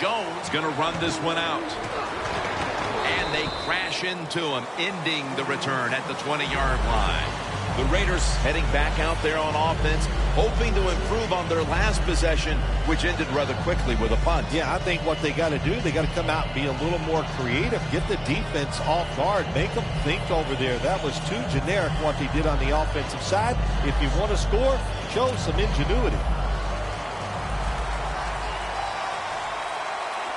Jones going to run this one out. And they crash into him, ending the return at the 20-yard line. The Raiders heading back out there on offense, hoping to improve on their last possession, which ended rather quickly with a punt. Yeah, I think what they got to do, they got to come out and be a little more creative, get the defense off guard, make them think over there. That was too generic what they did on the offensive side. If you want to score, show some ingenuity.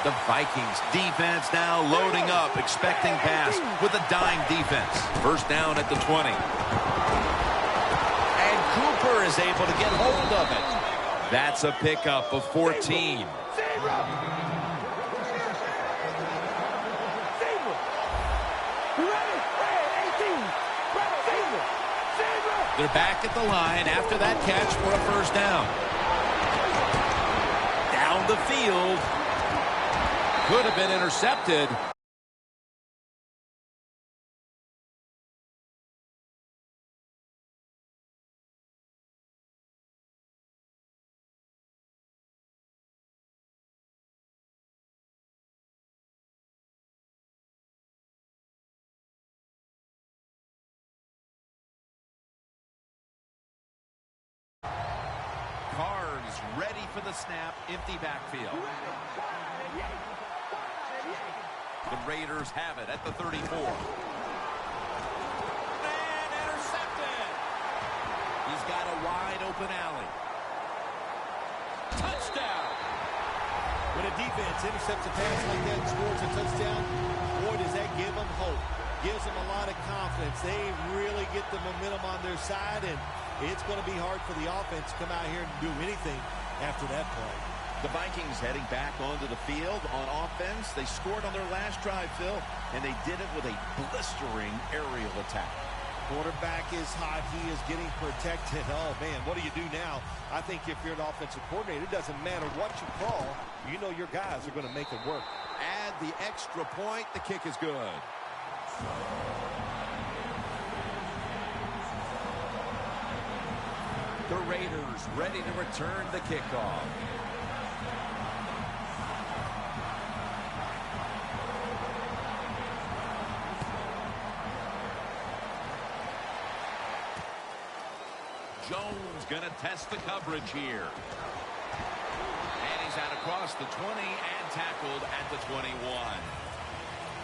The Vikings defense now loading up, expecting pass with a dime defense. First down at the 20. And Cooper is able to get hold of it. That's a pickup of 14. They're back at the line after that catch for a first down. Down the field. Could have been intercepted. Cards ready for the snap, empty backfield. The Raiders have it at the 34. And intercepted. He's got a wide open alley. Touchdown. When a defense intercepts a pass like that and scores a touchdown, boy, does that give them hope. Gives them a lot of confidence. They really get the momentum on their side, and it's going to be hard for the offense to come out here and do anything after that play. The Vikings heading back onto the field on offense. They scored on their last drive, Phil, and they did it with a blistering aerial attack. Quarterback is hot. He is getting protected. Oh, man, what do you do now? I think if you're an offensive coordinator, it doesn't matter what you call. You know your guys are going to make it work. Add the extra point. The kick is good. The Raiders ready to return the kickoff. Jones going to test the coverage here. And he's out across the 20 and tackled at the 21.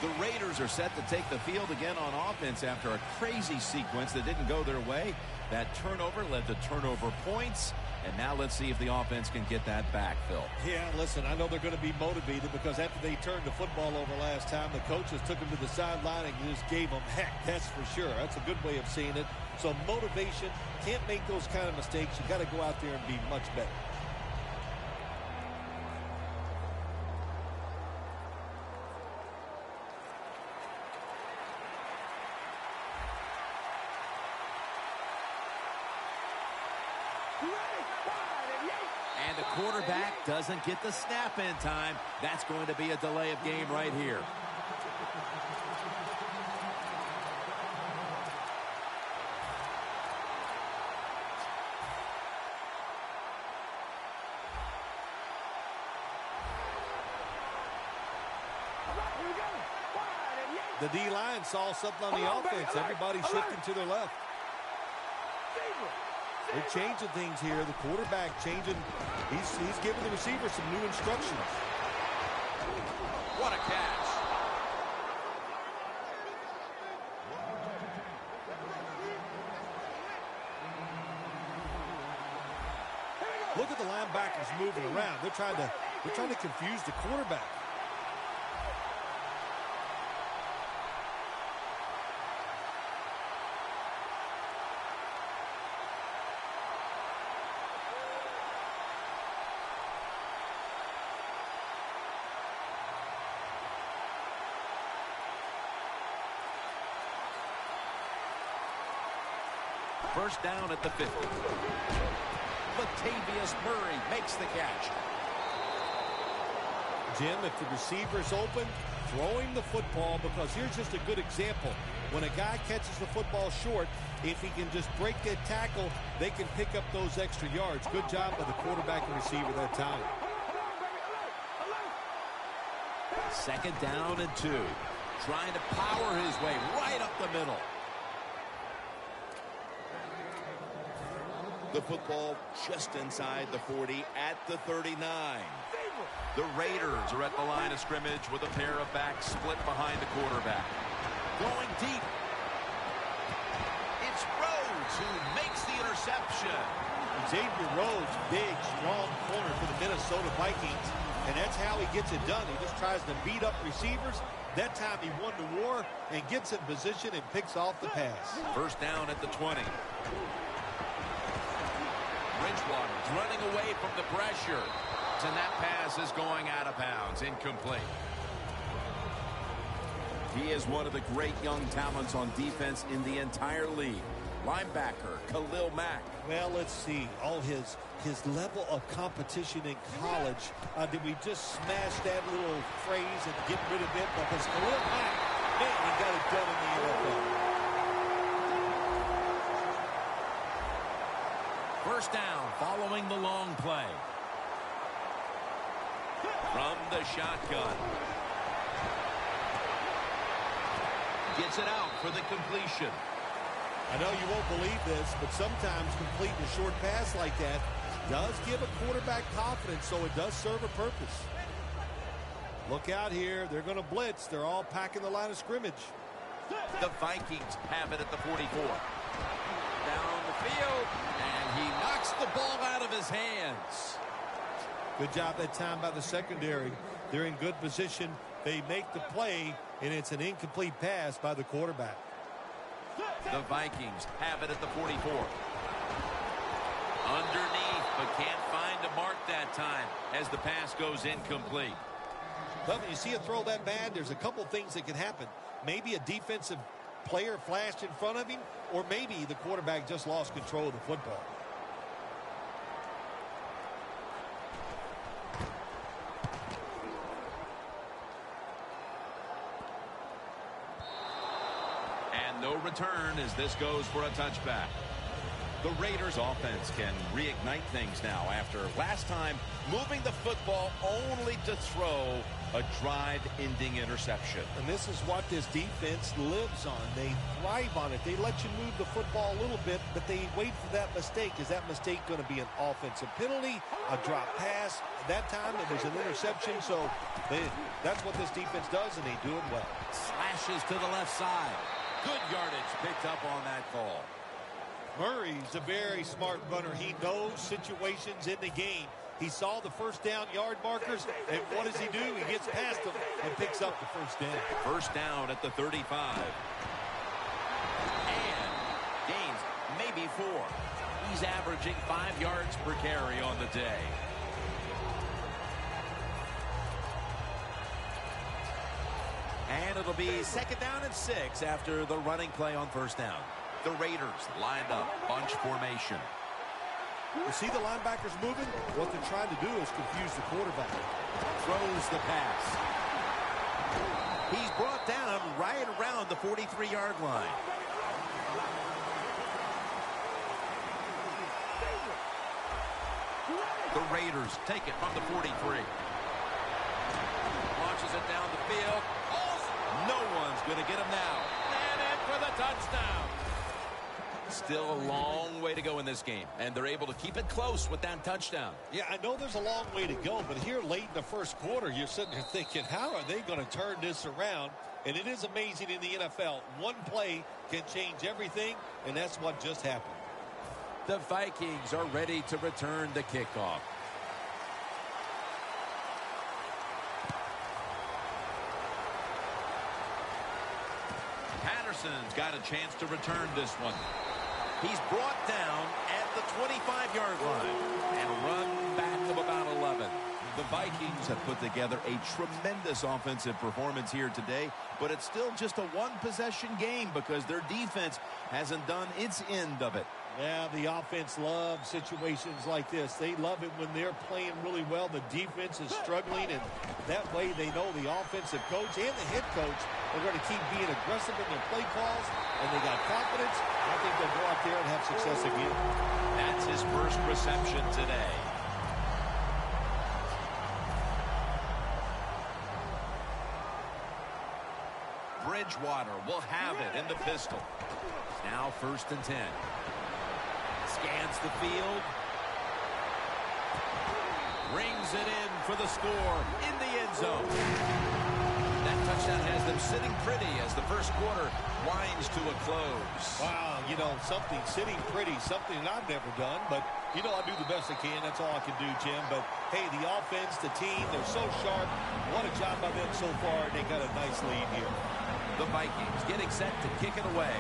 The Raiders are set to take the field again on offense after a crazy sequence that didn't go their way. That turnover led to turnover points. And now let's see if the offense can get that back, Phil. Yeah, listen, I know they're going to be motivated because after they turned the football over last time, the coaches took them to the sideline and just gave them heck. That's for sure. That's a good way of seeing it. So motivation, can't make those kind of mistakes. You got to go out there and be much better. And the quarterback doesn't get the snap in time. That's going to be a delay of game right here. The D-line saw something on the offense. Everybody's shifting to their left. They're changing things here. The quarterback changing. He's giving the receiver some new instructions. What a catch. Look at the linebackers moving around. They're trying to confuse the quarterback. First down at the 50. Latavius Murray makes the catch. Jim, if the receiver's open, throw him the football, because here's just a good example. When a guy catches the football short, if he can just break that tackle, they can pick up those extra yards. Good job by the quarterback and receiver that time. Second down and 2. Trying to power his way right up the middle. The football just inside the 40 at the 39. The Raiders are at the line of scrimmage with a pair of backs split behind the quarterback. Going deep. It's Rhodes who makes the interception. Xavier Rhodes, big, strong corner for the Minnesota Vikings, and that's how he gets it done. He just tries to beat up receivers. That time he won the war and gets in position and picks off the pass. First down at the 20. Bridgewater's running away from the pressure. And that pass is going out of bounds. Incomplete. He is one of the great young talents on defense in the entire league. Linebacker Khalil Mack. Well, let's see. All his level of competition in college. Did we just smash that little phrase and get rid of it? Because Khalil Mack, man, he got it done in the NFL. First down following the long play. From the shotgun. Gets it out for the completion. I know you won't believe this, but sometimes completing a short pass like that does give a quarterback confidence, so it does serve a purpose. Look out here. They're going to blitz. They're all packing the line of scrimmage. The Vikings have it at the 44. Down the field, and he knocks the ball out of his hands. Good job that time by the secondary. They're in good position. They make the play, and it's an incomplete pass by the quarterback. The Vikings have it at the 44. Underneath, but can't find a mark that time as the pass goes incomplete. But when you see a throw that bad, there's a couple things that can happen. Maybe a defensive player flashed in front of him, or maybe the quarterback just lost control of the football. No return as this goes for a touchback. The Raiders offense can reignite things now after last time moving the football only to throw a drive-ending interception. And this is what this defense lives on. They thrive on it. They let you move the football a little bit, but they wait for that mistake. Is that mistake going to be an offensive penalty, a drop pass? That time it was an interception, so that's what this defense does, and they do it well. Slashes to the left side. Good yardage picked up on that call. Murray's a very smart runner. He knows situations in the game. He saw the first down yard markers, and what does he do? He gets past them and picks up the first down. First down at the 35. And gains maybe 4. He's averaging 5 yards per carry on the day. And it'll be second down and 6 after the running play on first down. The Raiders lined up, bunch formation. You see the linebackers moving? What they're trying to do is confuse the quarterback. Throws the pass. He's brought down right around the 43-yard line. The Raiders take it from the 43. Launches it down the field. No one's going to get him now. And in for the touchdown. Still a long way to go in this game, and they're able to keep it close with that touchdown. Yeah, I know there's a long way to go, but here late in the first quarter, you're sitting there thinking, how are they going to turn this around? And it is amazing in the NFL. One play can change everything, and that's what just happened. The Vikings are ready to return the kickoff. Patterson's got a chance to return this one. He's brought down at the 25-yard line and run back of about 11. The Vikings have put together a tremendous offensive performance here today, but it's still just a one-possession game because their defense hasn't done its end of it. Yeah, the offense loves situations like this. They love it when they're playing really well. The defense is struggling, and that way they know the offensive coach and the head coach are going to keep being aggressive in their play calls, and they got confidence. I think they'll go out there and have success again. That's his first reception today. Bridgewater will have it in the pistol. Now 1st and 10. Scans the field. Brings it in for the score in the end zone. That touchdown has them sitting pretty as the first quarter winds to a close. Wow, you know, something sitting pretty, something that I've never done. But, you know, I do the best I can. That's all I can do, Jim. But, hey, the offense, the team, they're so sharp. What a job by them so far. They got a nice lead here. The Vikings getting set to kick it away.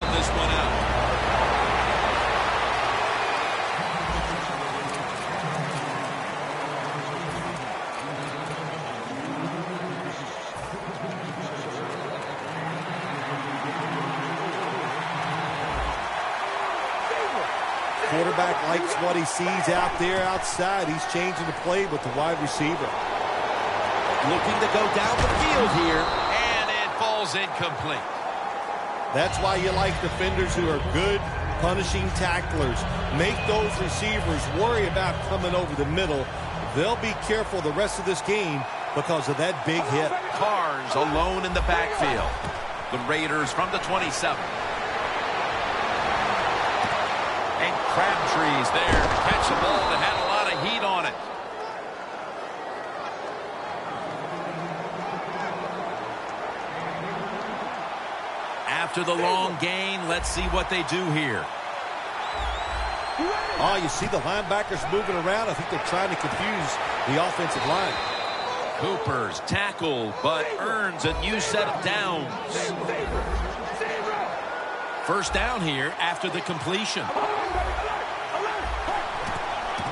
This one out. Quarterback likes what he sees out there outside. He's changing the play with the wide receiver. Looking to go down the field here, and it falls incomplete. That's why you like defenders who are good punishing tacklers. Make those receivers worry about coming over the middle. They'll be careful the rest of this game because of that big hit. Carrs alone in the backfield. The Raiders from the 27. And Crabtree's there to catch the ball that had a lot of heat on it. After the long gain, let's see what they do here. Oh, you see the linebackers moving around. I think they're trying to confuse the offensive line. Cooper's tackled, but earns a new set of downs. First down here after the completion.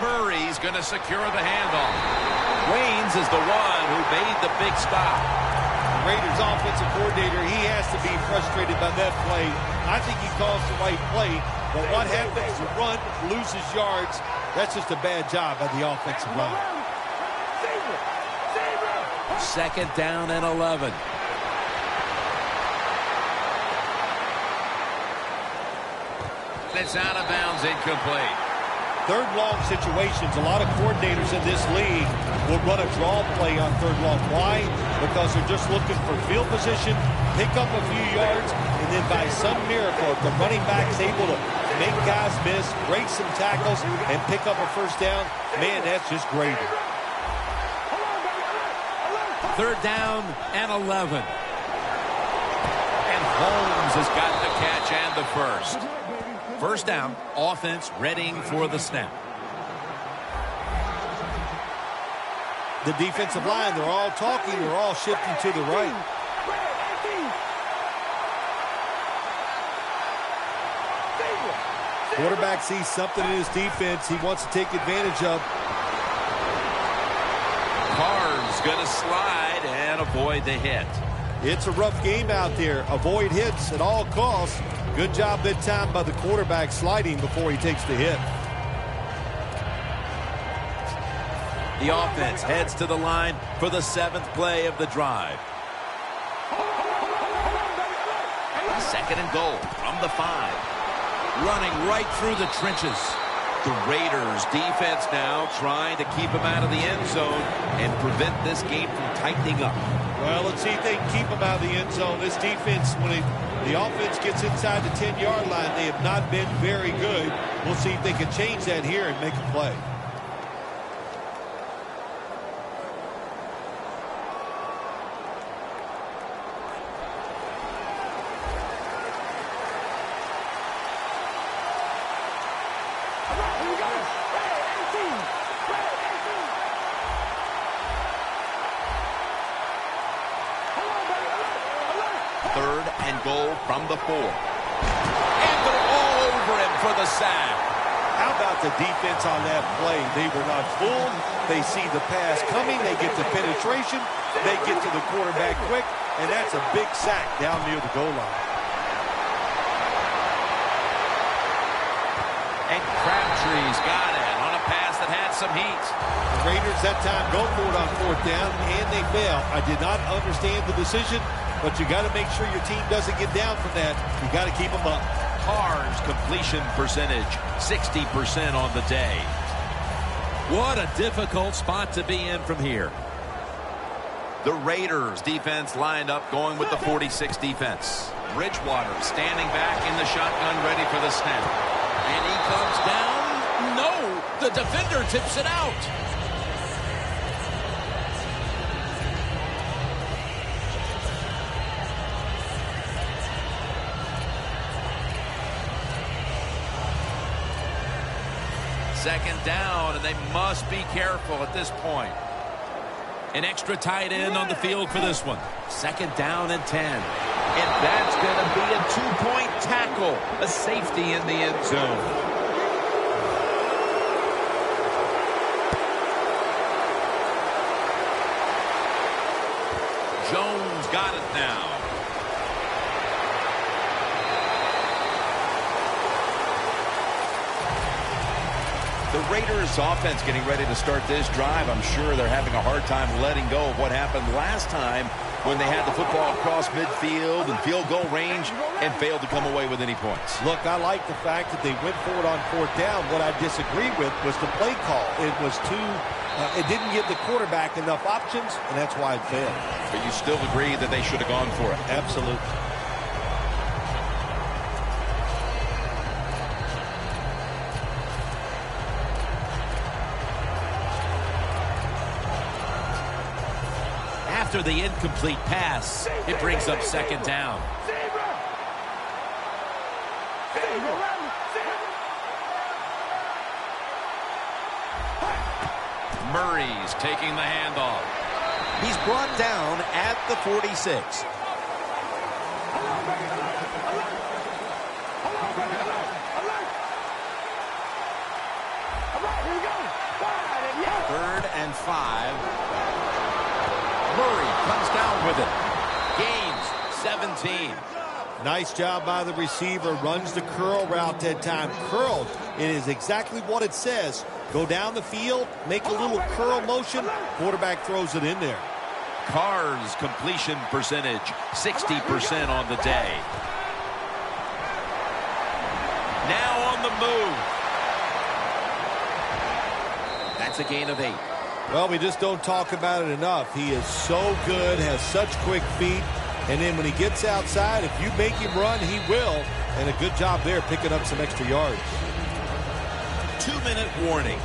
Murray's going to secure the handoff. Waynes is the one who made the big stop. Raiders offensive coordinator, he has to be frustrated by that play. I think he calls the right play, but what happens? The run loses yards. That's just a bad job by the offensive line. 2nd down and 11. It's out of bounds, incomplete. 3rd long situations, a lot of coordinators in this league will run a draw play on 3rd long. Why? Because they're just looking for field position, pick up a few yards, and then by some miracle, if the running back's able to make guys miss, break some tackles, and pick up a 1st down, man, that's just gravy. 3rd down and 11. And Holmes has got the catch and the first. 1st down, offense readying for the snap. The defensive line, they're all talking, they're all shifting to the right. Quarterback sees something in his defense he wants to take advantage of. Carr's going to slide and avoid the hit. It's a rough game out there. Avoid hits at all costs. Good job that time by the quarterback sliding before he takes the hit. The offense heads to the line for the 7th play of the drive. 2nd and goal from the 5. Running right through the trenches. The Raiders defense now trying to keep him out of the end zone and prevent this game from tightening up. Well, let's see if they can keep him out of the end zone. This defense, when the offense gets inside the 10-yard line, they have not been very good. We'll see if they can change that here and make a play. From the 4. And they're all over him for the sack. How about the defense on that play? They were not fooled. They see the pass coming. They get the penetration. They get to the quarterback quick. And that's a big sack down near the goal line. And Crabtree's got it on a pass that had some heat. The Raiders that time go for it on 4th down, and they fail. I did not understand the decision, but you got to make sure your team doesn't get down from that. You got to keep them up. Carr's completion percentage, 60% on the day. What a difficult spot to be in from here. The Raiders defense lined up going with the 46 defense. Bridgewater standing back in the shotgun ready for the snap. And he comes down. No, the defender tips it out. Second down, and they must be careful at this point. An extra tight end on the field for this one. Second down and 10. And that's going to be a 2-point tackle. A safety in the end zone. Jones got it now. The Raiders offense getting ready to start this drive. I'm sure they're having a hard time letting go of what happened last time when they had the football across midfield and field goal range and failed to come away with any points. Look, I like the fact that they went for it on 4th down. What I disagree with was the play call. It was it didn't give the quarterback enough options, and that's why it failed. But you still agree that they should have gone for it? Absolutely. After the incomplete pass, it brings up second down. Murray's taking the handoff. He's brought down at the 46. Third and 5. Murray comes down with it. Gains 17. Nice job by the receiver. Runs the curl route that time. Curled. It is exactly what it says. Go down the field, make a little curl motion. Quarterback throws it in there. Carr's completion percentage, 60% on the day. Now on the move. That's a gain of 8. Well, we just don't talk about it enough. He is so good, has such quick feet. And then when he gets outside, if you make him run, he will. And a good job there picking up some extra yards. 2-minute warning.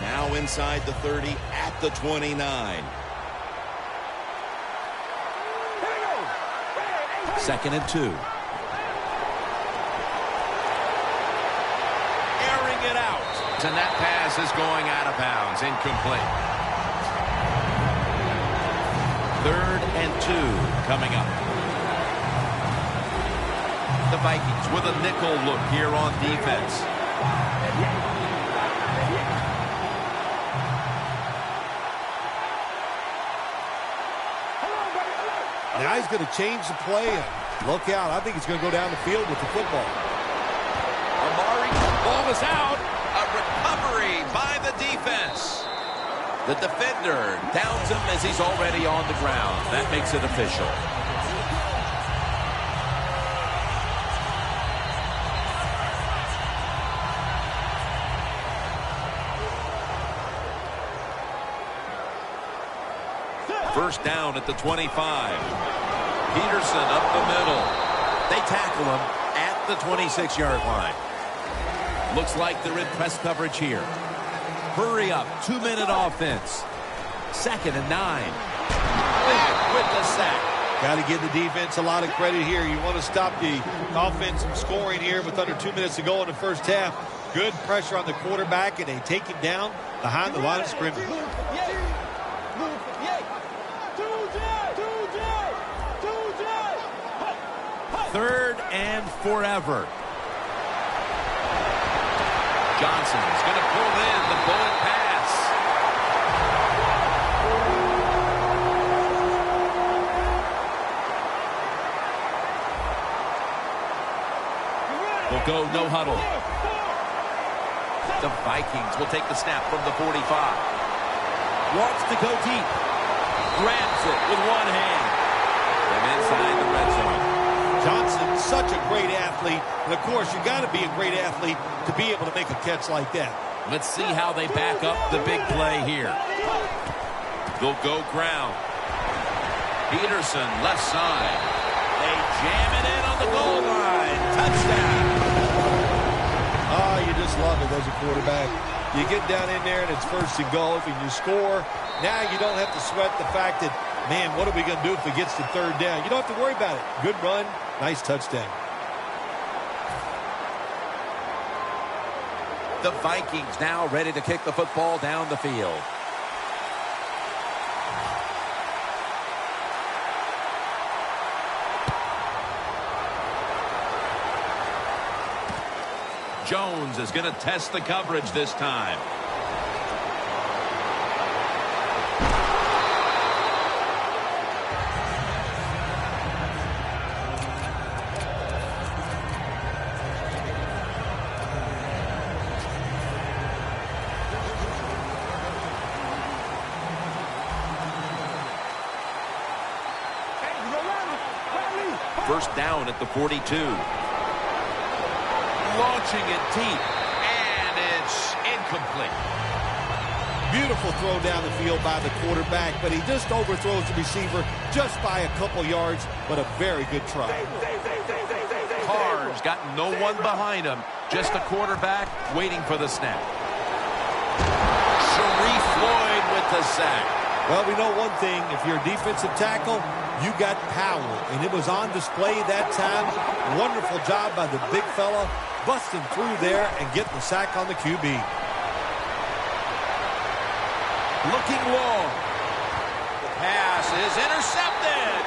Now inside the 30 at the 29. Second and 2. Airing it out. And that pass is going out of bounds. Incomplete. Third and 2 coming up. The Vikings with a nickel look here on defense. Now he's going to change the play. Look out. I think he's going to go down the field with the football. Amari, ball is out. A recovery by the defense. The defender downs him as he's already on the ground. That makes it official. First down at the 25. Peterson up the middle. They tackle him at the 26-yard line. Looks like they're in press coverage here. Hurry up. 2-minute offense. Second and 9. Back with the sack. Got to give the defense a lot of credit here. You want to stop the offense from scoring here with under 2 minutes to go in the first half. Good pressure on the quarterback, and they take him down behind the line of scrimmage. Third and forever. Johnson's going to pull in the bullet pass. We'll go no huddle. The Vikings will take the snap from the 45. Wants to go deep. Grabs it with one hand. And inside the red zone. Johnson, such a great athlete. And, of course, you got to be a great athlete to be able to make a catch like that. Let's see how they back up the big play here. They'll go ground. Peterson, left side. They jam it in on the goal line. Touchdown. Oh, you just love it as a quarterback. You get down in there and it's first and goal and you score. Now you don't have to sweat the fact that, man, what are we going to do if it gets to third down? You don't have to worry about it. Good run, nice touchdown. The Vikings now ready to kick the football down the field. Jones is going to test the coverage this time. First down at the 42. Launching it deep, and it's incomplete. Beautiful throw down the field by the quarterback, but he just overthrows the receiver just by a couple yards, but a very good try. Carr's got no one behind him, just a quarterback waiting for the snap. Sharif Floyd with the sack. Well, we know one thing. If you're a defensive tackle, you got power, and it was on display that time. Wonderful job by the big fella, busting through there and getting the sack on the QB. Looking long. The pass is intercepted.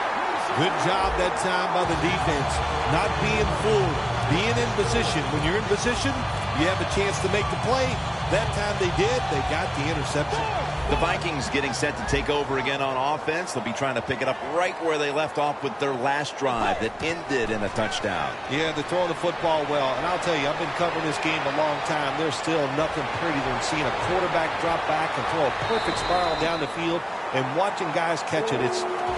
Good job that time by the defense. Not being fooled, being in position. When you're in position, you have a chance to make the play. That time they did. They got the interception. The Vikings getting set to take over again on offense. They'll be trying to pick it up right where they left off with their last drive that ended in a touchdown. Yeah, they're throwing the football well. And I'll tell you, I've been covering this game a long time. There's still nothing prettier than seeing a quarterback drop back and throw a perfect spiral down the field and watching guys catch it.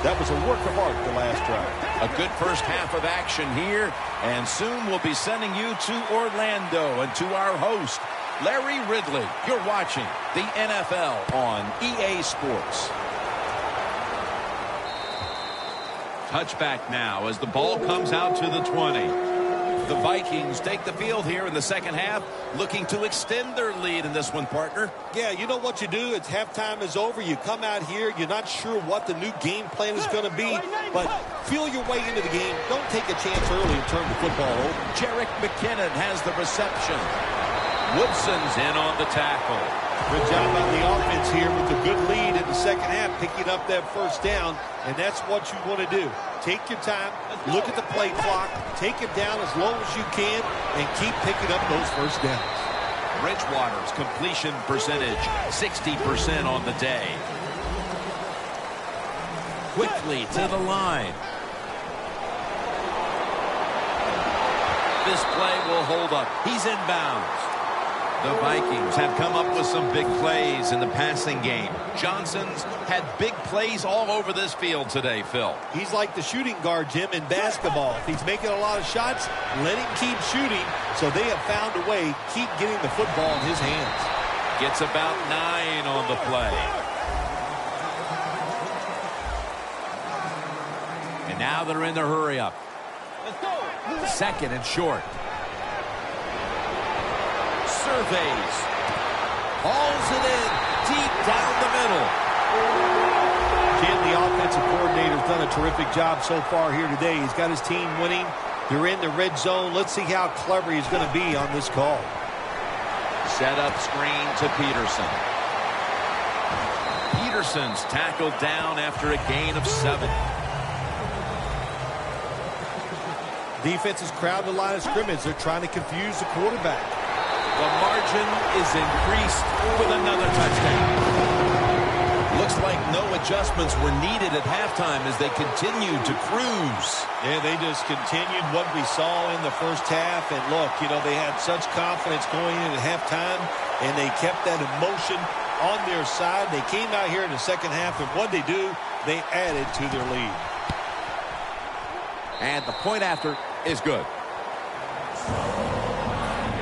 That was a work of art the last drive. A good first half of action here. And soon we'll be sending you to Orlando and to our host, Larry Ridley. You're watching the NFL on EA Sports. Touchback now as the ball comes out to the 20. The Vikings take the field here in the second half, looking to extend their lead in this one, partner. Yeah, you know what you do? It's halftime is over. You come out here. You're not sure what the new game plan is going to be, but feel your way into the game. Don't take a chance early and turn the football over. Jerick McKinnon has the reception. Woodson's in on the tackle. Good job on the offense here with a good lead in the second half, picking up that first down, and that's what you want to do. Take your time, look at the play clock, take it down as low as you can, and keep picking up those first downs. Bridgewater's completion percentage, 60% on the day. Quickly to the line. This play will hold up. He's inbounds. The Vikings have come up with some big plays in the passing game. Johnson's had big plays all over this field today, Phil. He's like the shooting guard, Jim, in basketball. If he's making a lot of shots, let him keep shooting. So they have found a way, keep getting the football in his hands. Gets about 9 on the play. And now they're in the hurry-up. Second and short. Surveys. Hauls it in deep down the middle. Jim, the offensive coordinator's done a terrific job so far here today. He's got his team winning. They're in the red zone. Let's see how clever he's going to be on this call. Set up screen to Peterson. Peterson's tackled down after a gain of 7. Defense is crowding the line of scrimmage. They're trying to confuse the quarterback. The margin is increased with another touchdown. Looks like no adjustments were needed at halftime as they continued to cruise. Yeah, they just continued what we saw in the first half. And look, you know, they had such confidence going into halftime, and they kept that emotion on their side. They came out here in the second half, and what they do, they added to their lead. And the point after is good.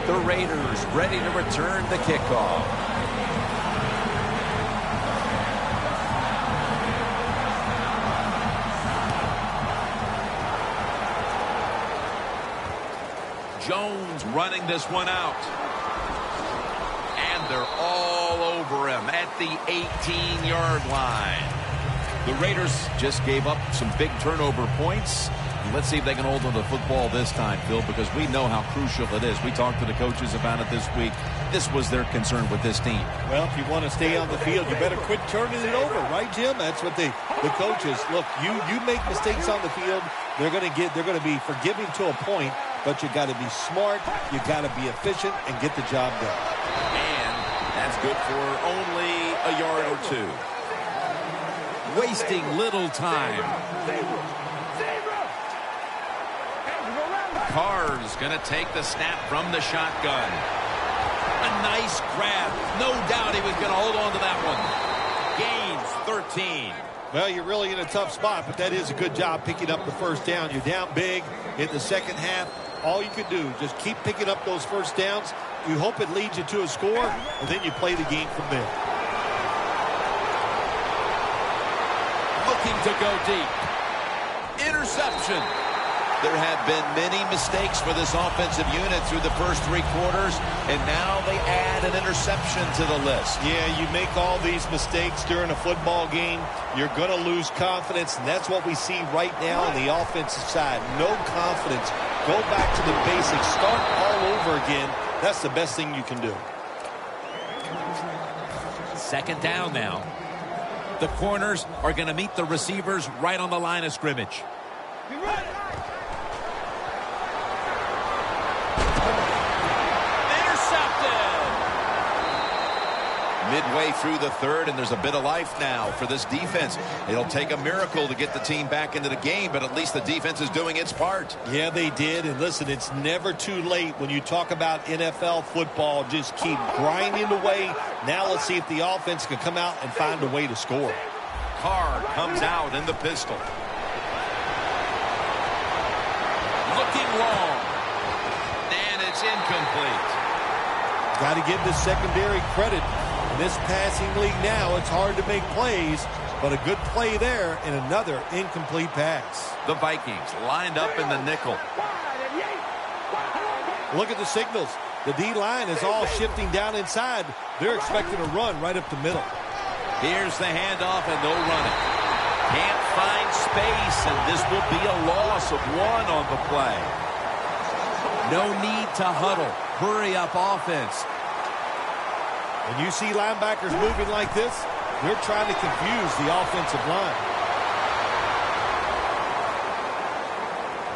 The Raiders ready to return the kickoff. Jones running this one out. And they're all over him at the 18-yard line. The Raiders just gave up some big turnover points. Let's see if they can hold on to the football this time, Phil, because we know how crucial it is. We talked to the coaches about it this week. This was their concern with this team. Well, if you want to stay on the field, you better quit turning it over, right, Jim? That's what the coaches look. You make mistakes on the field, they're going to be forgiving to a point, but you got to be smart, you got to be efficient, and get the job done. And that's good for only a yard or two. Wasting little time. Carr's going to take the snap from the shotgun. A nice grab. No doubt he was going to hold on to that one. Gains 13. Well, you're really in a tough spot, but that is a good job picking up the first down. You're down big in the second half. All you can do, just keep picking up those first downs. You hope it leads you to a score, and then you play the game from there. Looking to go deep. Interception. There have been many mistakes for this offensive unit through the first three quarters, and now they add an interception to the list. Yeah, you make all these mistakes during a football game, you're going to lose confidence, and that's what we see right now on the offensive side. No confidence. Go back to the basics. Start all over again. That's the best thing you can do. Second down now. The corners are going to meet the receivers right on the line of scrimmage. Midway through the third, and there's a bit of life now for this defense. It'll take a miracle to get the team back into the game, but at least the defense is doing its part. Yeah, they did. And listen, it's never too late when you talk about NFL football. Just keep grinding away. Now let's see if the offense can come out and find a way to score. Carr comes out in the pistol. Looking long. And it's incomplete. Got to give the secondary credit. In this passing league now, it's hard to make plays, but a good play there and another incomplete pass. The Vikings lined up in the nickel. Look at the signals. The D-line is all shifting down inside. They're expecting a run right up the middle. Here's the handoff, and they'll run it. Can't find space, and this will be a loss of one on the play. No need to huddle. Hurry up offense. When you see linebackers moving like this, they're trying to confuse the offensive line.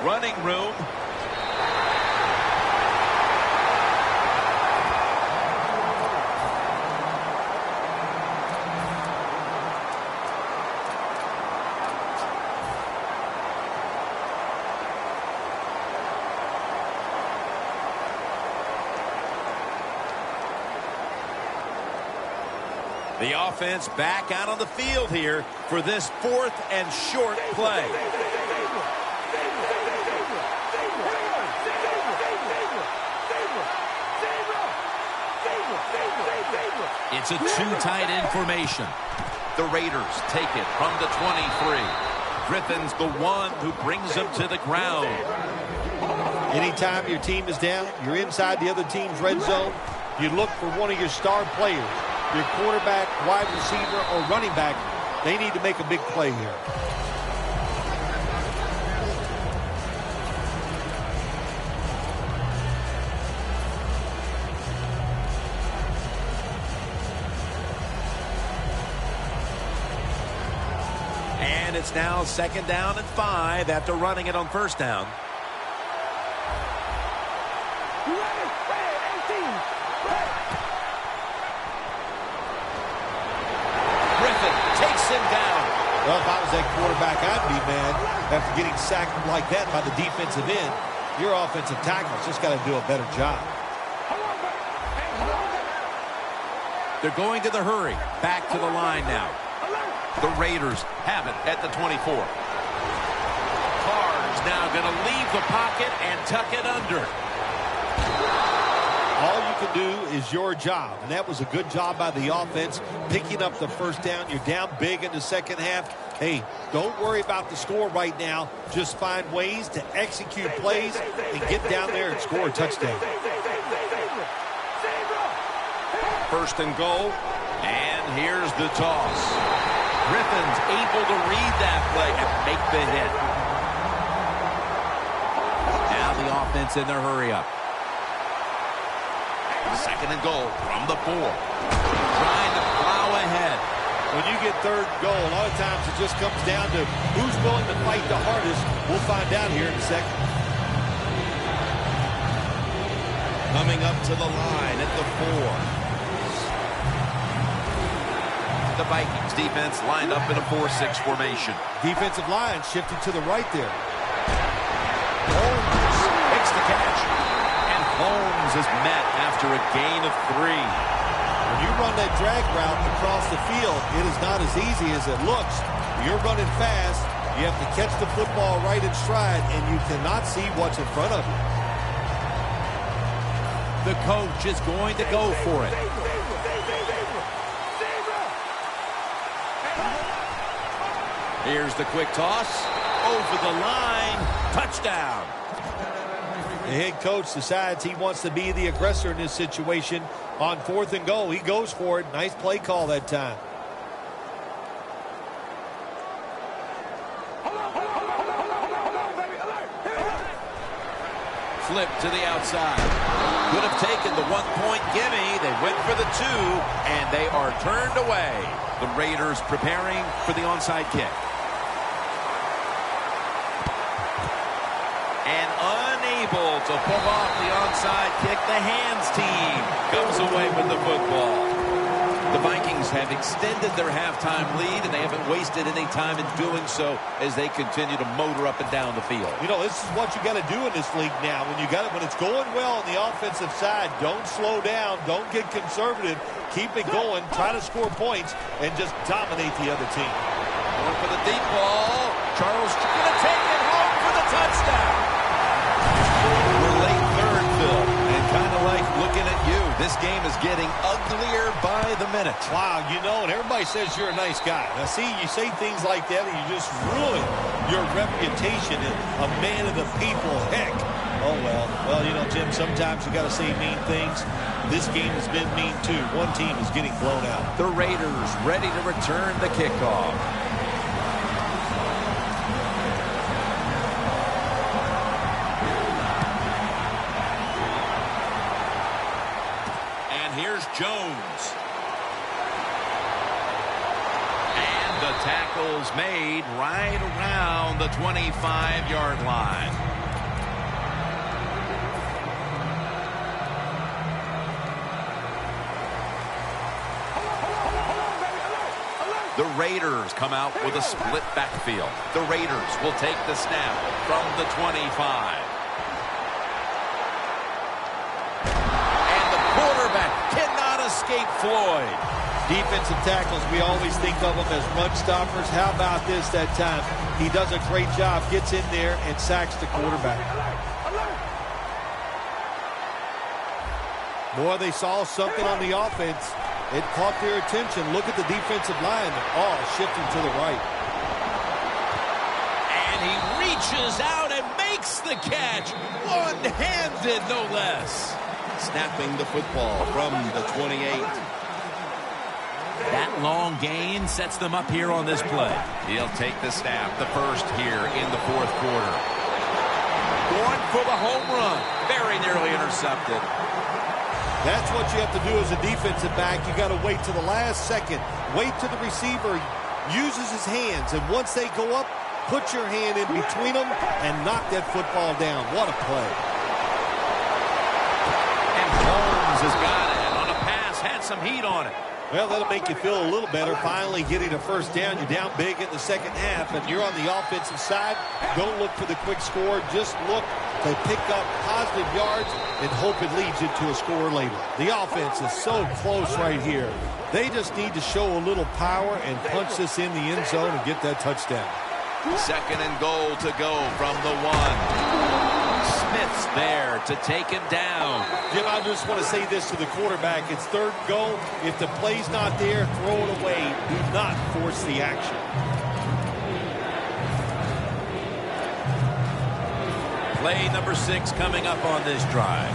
Running room. The offense back out on the field here for this fourth and short play. It's a too tight end formation. The Raiders take it from the 23. Griffin's the one who brings them to the ground. Anytime your team is down, you're inside the other team's red zone, you look for one of your star players. Your quarterback, wide receiver, or running back, they need to make a big play here. And it's now 2nd down and 5 after running it on 1st down. takes him down. Well, if I was that quarterback, I'd be mad after getting sacked like that by the defensive end. Your offensive tackle's just got to do a better job. They're going to the hurry. Back to the line now. The Raiders have it at the 24. Carr's now going to leave the pocket and tuck it under. All you can do is your job, and that was a good job by the offense, picking up the first down. You're down big in the second half. Hey, don't worry about the score right now. Just find ways to execute plays and get down there and score a touchdown. First and goal, and here's the toss. Griffin's able to read that play and make the hit. Now the offense in their hurry-up. Second and goal from the 4. Trying to plow ahead. When you get third goal, a lot of times it just comes down to who's willing to fight the hardest. We'll find out here in a second. Coming up to the line at the 4. The Vikings defense lined up in a 4-6 formation. Defensive line shifted to the right there. Holmes makes the catch. And Holmes is met after a gain of 3. When you run that drag route across the field, it is not as easy as it looks. You're running fast. You have to catch the football right in stride, and you cannot see what's in front of you. The coach is going to go for it. Here's the quick toss. Over the line. Touchdown. The head coach decides he wants to be the aggressor in this situation. On 4th and goal, he goes for it. Nice play call that time. Flip to the outside. Could have taken the 1-point gimme. They went for the 2, and they are turned away. The Raiders preparing for the onside kick. And unable to pull off the onside kick, the hands team comes away with the football. The Vikings have extended their halftime lead, and they haven't wasted any time in doing so as they continue to motor up and down the field. You know, this is what you got to do in this league now. When it's going well on the offensive side, don't slow down, don't get conservative, keep it going, try to score points, and just dominate the other team. Going for the deep ball. Charles going to take it home for the touchdown. We're late third, Phil, and kind of like looking at you. This game is getting uglier by the minute. Wow, you know, and everybody says you're a nice guy. Now, see, you say things like that, and you just ruin your reputation as a man of the people. Heck. Oh, well. Well, you know, Jim, sometimes you got to say mean things. This game has been mean, too. One team is getting blown out. The Raiders ready to return the kickoff. Here's Jones. And the tackle's made right around the 25-yard line. The Raiders come out with a split backfield. The Raiders will take the snap from the 25. Escape Floyd. Defensive tackles, we always think of them as run stoppers. How about this that time? He does a great job, gets in there and sacks the quarterback. Boy, they saw something on the offense. It caught their attention. Look at the defensive line. They're all shifting to the right. And he reaches out and makes the catch. One-handed, no less. Snapping the football from the 28. That long gain sets them up here on this play. He'll take the snap, the first here in the 4th quarter. Going for the home run. Very nearly intercepted. That's what you have to do as a defensive back. You got to wait to the last second. Wait till the receiver uses his hands. And once they go up, put your hand in between them and knock that football down. What a play. Holmes has got it on a pass, had some heat on it. Well, that'll make you feel a little better. Finally getting a first down. You're down big in the second half, and you're on the offensive side. Don't look for the quick score. Just look to pick up positive yards and hope it leads you to a score later. The offense is so close right here. They just need to show a little power and punch this in the end zone and get that touchdown. 2nd and goal to go from the 1. Smith's there to take him down. Jim, I just want to say this to the quarterback. It's 3rd and goal. If the play's not there, throw it away. Do not force the action. Play number 6 coming up on this drive.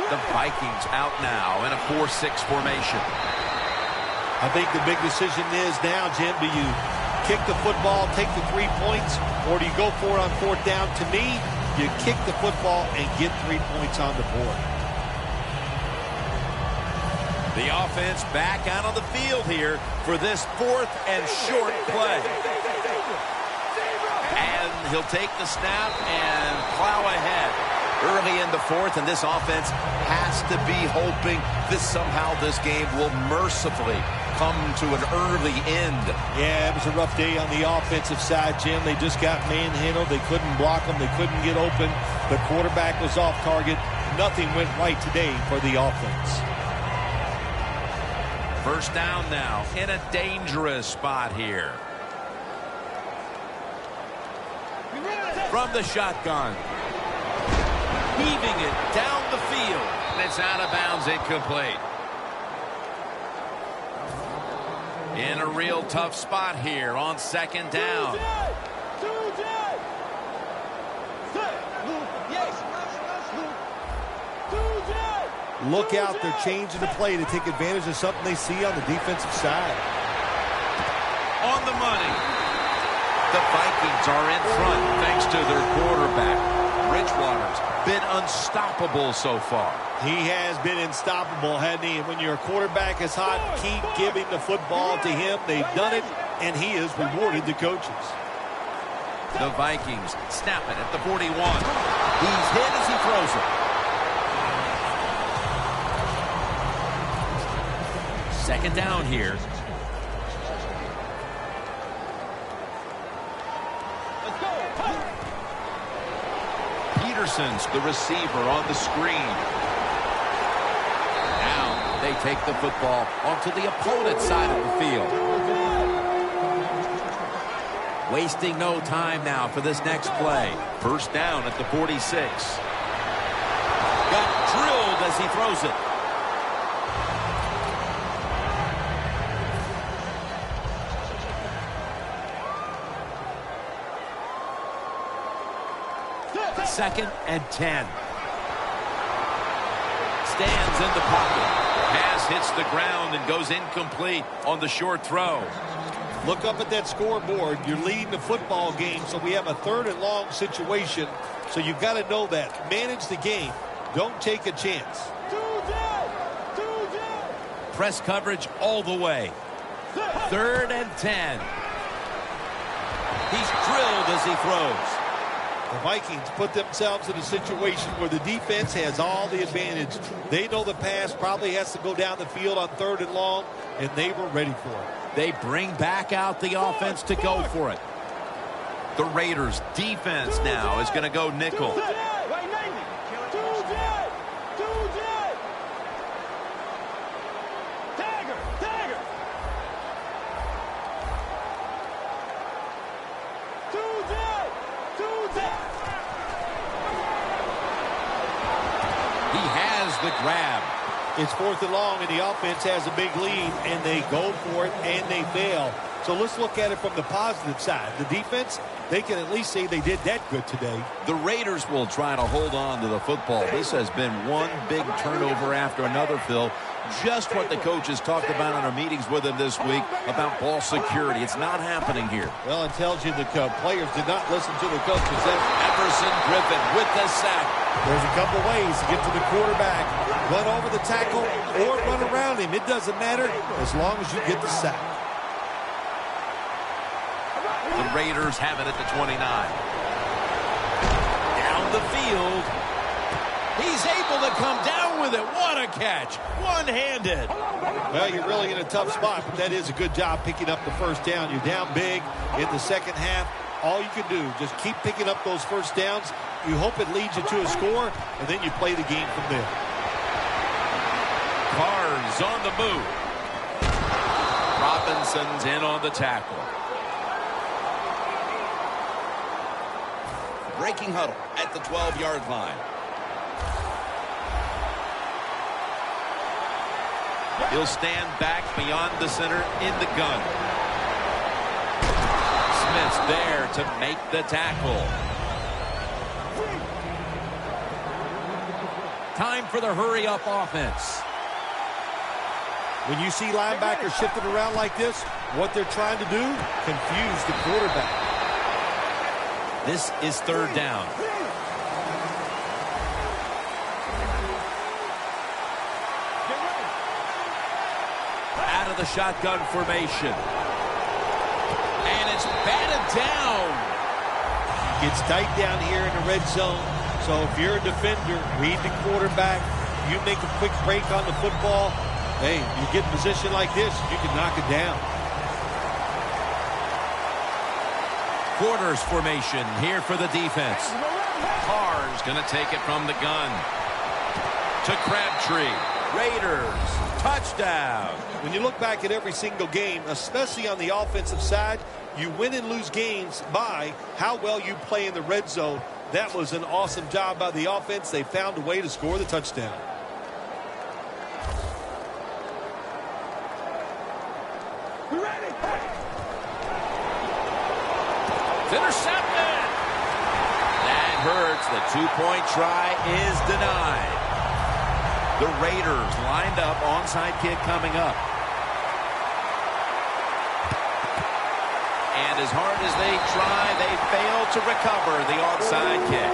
The Vikings out now in a 4-6 formation. I think the big decision is now, Jim, do you kick the football, take the 3 points, or do you go for it on 4th down? To me, you kick the football and get 3 points on the board. The offense back out on the field here for this 4th and short play. And he'll take the snap and plow ahead early in the 4th, and this offense has to be hoping somehow this game will mercifully come to an early end. Yeah, it was a rough day on the offensive side, Jim. They just got manhandled. They couldn't block them. They couldn't get open. The quarterback was off target. Nothing went right today for the offense. 1st down now in a dangerous spot here. From the shotgun. Heaving it down the field. And it's out of bounds, incomplete. In a real tough spot here on 2nd down. Look out, they're changing the play to take advantage of something they see on the defensive side. On the money. The Vikings are in front thanks to their quarterback. Bridgewater's been unstoppable so far. He has been unstoppable, hasn't he? And when your quarterback is hot, keep giving the football to him. They've done it, and he has rewarded the coaches. The Vikings snap it at the 41. He's hit as he throws it. 2nd down here. Peterson's the receiver on the screen. Now they take the football onto the opponent's side of the field. Wasting no time now for this next play. 1st down at the 46. Got drilled as he throws it. Second and 10. Stands in the pocket. Pass hits the ground and goes incomplete on the short throw. Look up at that scoreboard. You're leading the football game, so we have a 3rd and long situation. So you've got to know that. Manage the game. Don't take a chance. Press coverage all the way. 3rd and 10. He's drilled as he throws. The Vikings put themselves in a situation where the defense has all the advantage. They know the pass probably has to go down the field on 3rd and long, and they were ready for it. They bring back out the offense to go for it. The Raiders' defense now is going to go nickel. The grab. It's 4th and long, and the offense has a big lead, and they go for it, and they fail. So let's look at it from the positive side. The defense, they can at least say they did that good today. The Raiders will try to hold on to the football. This has been one big turnover after another, Phil. Just what the coaches talked about in our meetings with them this week about ball security. It's not happening here. Well, it tells you the players did not listen to the coaches. Everson Griffin with the sack. There's a couple ways to get to the quarterback. Run over the tackle or run around him. It doesn't matter as long as you get the sack. The Raiders have it at the 29. Down the field. He's able to come down with it. What a catch. One-handed. Well, you're really in a tough spot, but that is a good job picking up the first down. You're down big in the second half. All you can do, just keep picking up those first downs. You hope it leads you to a score, and then you play the game from there. Carr's on the move. Robinson's in on the tackle. Breaking huddle at the 12-yard line. He'll stand back beyond the center in the gun. Smith's there to make the tackle. Time for the hurry-up offense. When you see linebackers shifted around like this, what they're trying to do, confuse the quarterback. This is third down. Out of the shotgun formation. And it's batted down. Gets tight down here in the red zone. So if you're a defender, read the quarterback. You make a quick break on the football. Hey, you get in position like this, you can knock it down. Quarters formation here for the defense. Carr's going to take it from the gun. To Crabtree. Raiders. Touchdown. When you look back at every single game, especially on the offensive side, you win and lose games by how well you play in the red zone. That was an awesome job by the offense. They found a way to score the touchdown. Intercepted. That hurts. The two-point try is denied. The Raiders lined up. Onside kick coming up. And as hard as they try, they fail to recover the onside kick.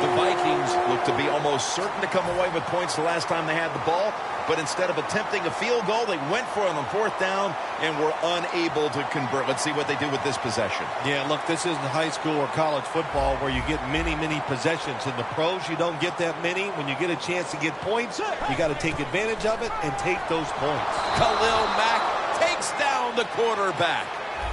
The Vikings look to be almost certain to come away with points the last time they had the ball, but instead of attempting a field goal, they went for it on fourth down and were unable to convert. Let's see what they do with this possession. Yeah, look, this isn't high school or college football where you get many possessions. In the pros, you don't get that many. When you get a chance to get points, you got to take advantage of it and take those points. Khalil Mack takes down the quarterback.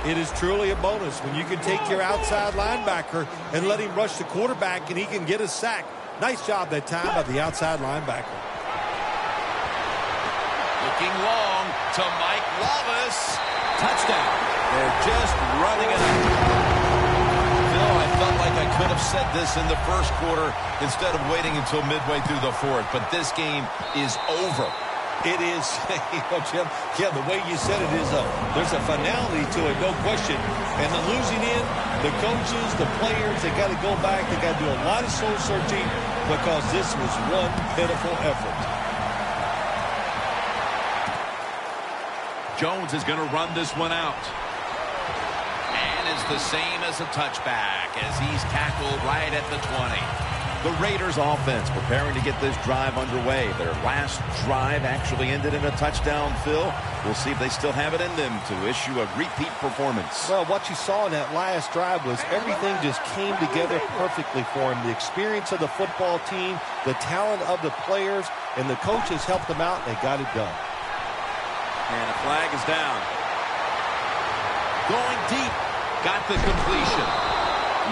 It is truly a bonus when you can take your outside linebacker and let him rush the quarterback and he can get a sack. Nice job that time by the outside linebacker. Looking long to Mike Wallace. Touchdown. They're just running it up. Phil, I felt like I could have said this in the first quarter instead of waiting until midway through the fourth, but this game is over. It is, Jim, yeah, the way you said it is, there's a finality to it, no question. And the losing in, the coaches, the players, they got to go back. They got to do a lot of soul searching because this was one pitiful effort. Jones is going to run this one out. And it's the same as a touchback as he's tackled right at the 20. The Raiders offense preparing to get this drive underway. Their last drive actually ended in a touchdown, Phil. We'll see if they still have it in them to issue a repeat performance. Well, what you saw in that last drive was everything just came together perfectly for him. The experience of the football team, the talent of the players, and the coaches helped them out, and they got it done. And a flag is down. Going deep. Got the completion.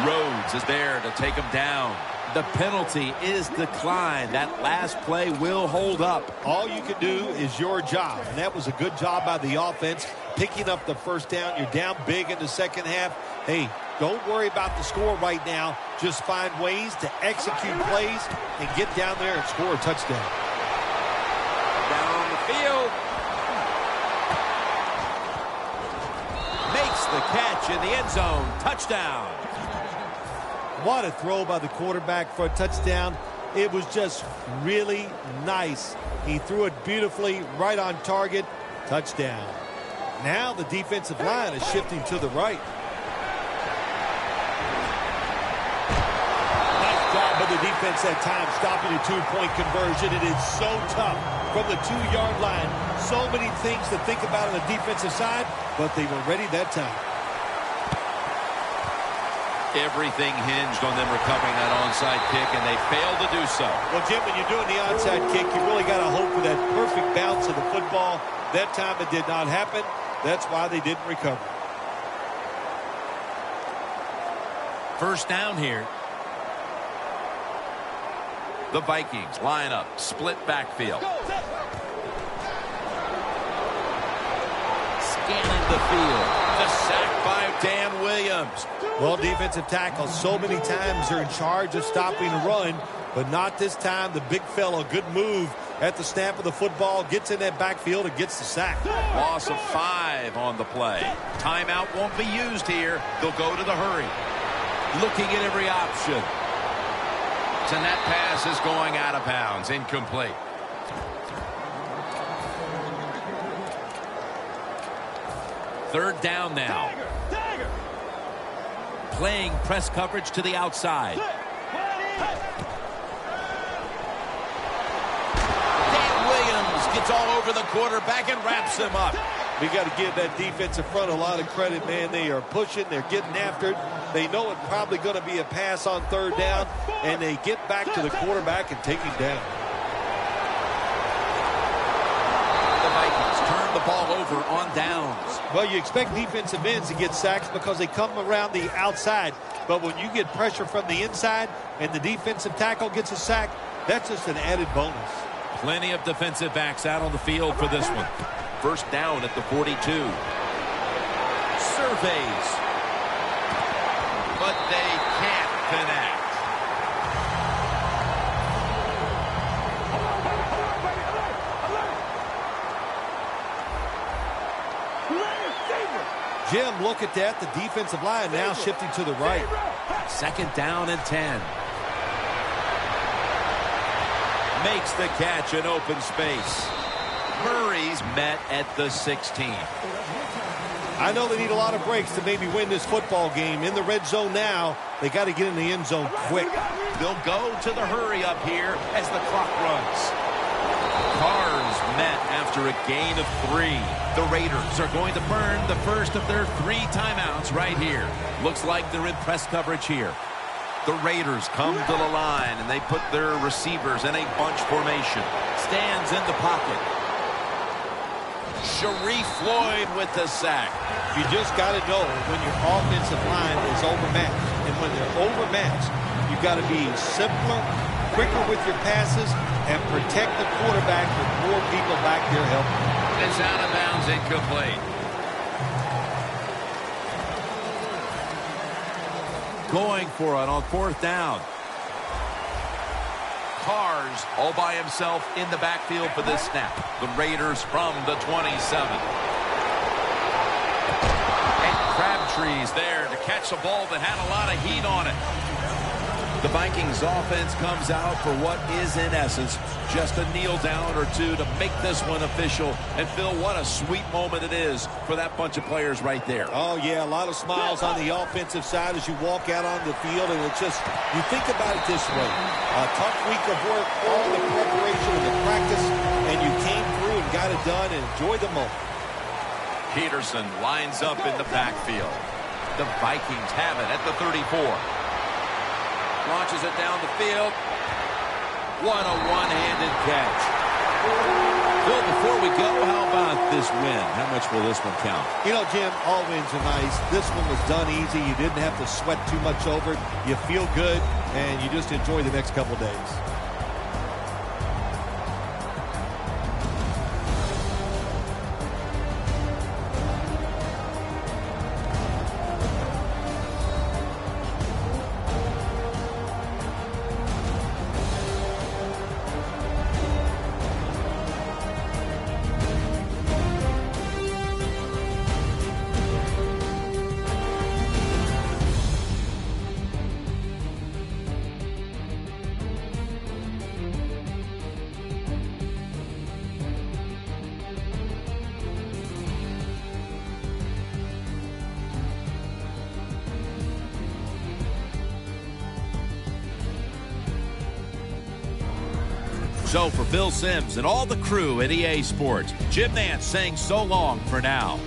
Rhodes is there to take him down. The penalty is declined. That last play will hold up. All you can do is your job, and that was a good job by the offense, picking up the first down. You're down big in the second half. Hey, don't worry about the score right now. Just find ways to execute plays and get down there and score a touchdown. Down the field. Makes the catch in the end zone. Touchdown. What a throw by the quarterback for a touchdown. It was just really nice. He threw it beautifully, right on target. Touchdown. Now the defensive line is shifting to the right. Nice job by the defense that time, stopping a two-point conversion. It is so tough from the 2-yard line. So many things to think about on the defensive side, but they were ready that time. Everything hinged on them recovering that onside kick, and they failed to do so. Well, Jim, when you're doing the onside kick, you really got to hope for that perfect bounce of the football. That time it did not happen. That's why they didn't recover. First down here. The Vikings line up, split backfield. Scanning the field. The sack by Dan Williams. Well, defensive tackle, so many times they're in charge of stopping the run, but not this time. The big fella, good move at the snap of the football, gets in that backfield and gets the sack. Loss of 5 on the play. Timeout won't be used here. They'll go to the hurry. Looking at every option. And that pass is going out of bounds. Incomplete. Third down now. Playing press coverage to the outside. Dan Williams gets all over the quarterback and wraps him up. We got to give that defensive front a lot of credit, man. They are pushing. They're getting after it. They know it's probably going to be a pass on third down, and they get back to the quarterback and take him down. The Vikings turn the ball over on downs. Well, you expect defensive ends to get sacks because they come around the outside. But when you get pressure from the inside and the defensive tackle gets a sack, that's just an added bonus. Plenty of defensive backs out on the field for this one. First down at the 42. Surveys. But they can't connect. Jim, look at that. The defensive line now shifting to the right. Second down and 10. Makes the catch in open space. Murray's met at the 16. I know they need a lot of breaks to maybe win this football game. In the red zone now, they got to get in the end zone quick. They'll go to the hurry up here as the clock runs. Carrs met after a gain of 3. The Raiders are going to burn the first of their 3 timeouts right here. Looks like they're in press coverage here. The Raiders come to the line, and they put their receivers in a bunch formation. Stands in the pocket. Sharif Floyd with the sack. You just got to know when your offensive line is overmatched. And when they're overmatched, you got to be simpler, quicker with your passes, and protect the quarterback with more people back there helping. It's out of bounds, incomplete. Going for it on fourth down. Carrs all by himself in the backfield for this snap. The Raiders from the 27. And Crabtree's there to catch a ball that had a lot of heat on it. The Vikings offense comes out for what is in essence just a kneel down or two to make this one official. And Phil, what a sweet moment it is for that bunch of players right there. Oh yeah, a lot of smiles on the offensive side as you walk out on the field, and it's just, you think about it this way, a tough week of work, all the preparation and the practice, and you came through and got it done and enjoy the moment. Peterson lines up in the backfield. The Vikings have it at the 34. Launches it down the field. What a one-handed catch. Phil, before we go, how about this win? How much will this one count? You know, Jim, all wins are nice. This one was done easy. You didn't have to sweat too much over it. You feel good, and you just enjoy the next couple days. So for Phil Simms and all the crew at EA Sports, Jim Nance saying so long for now.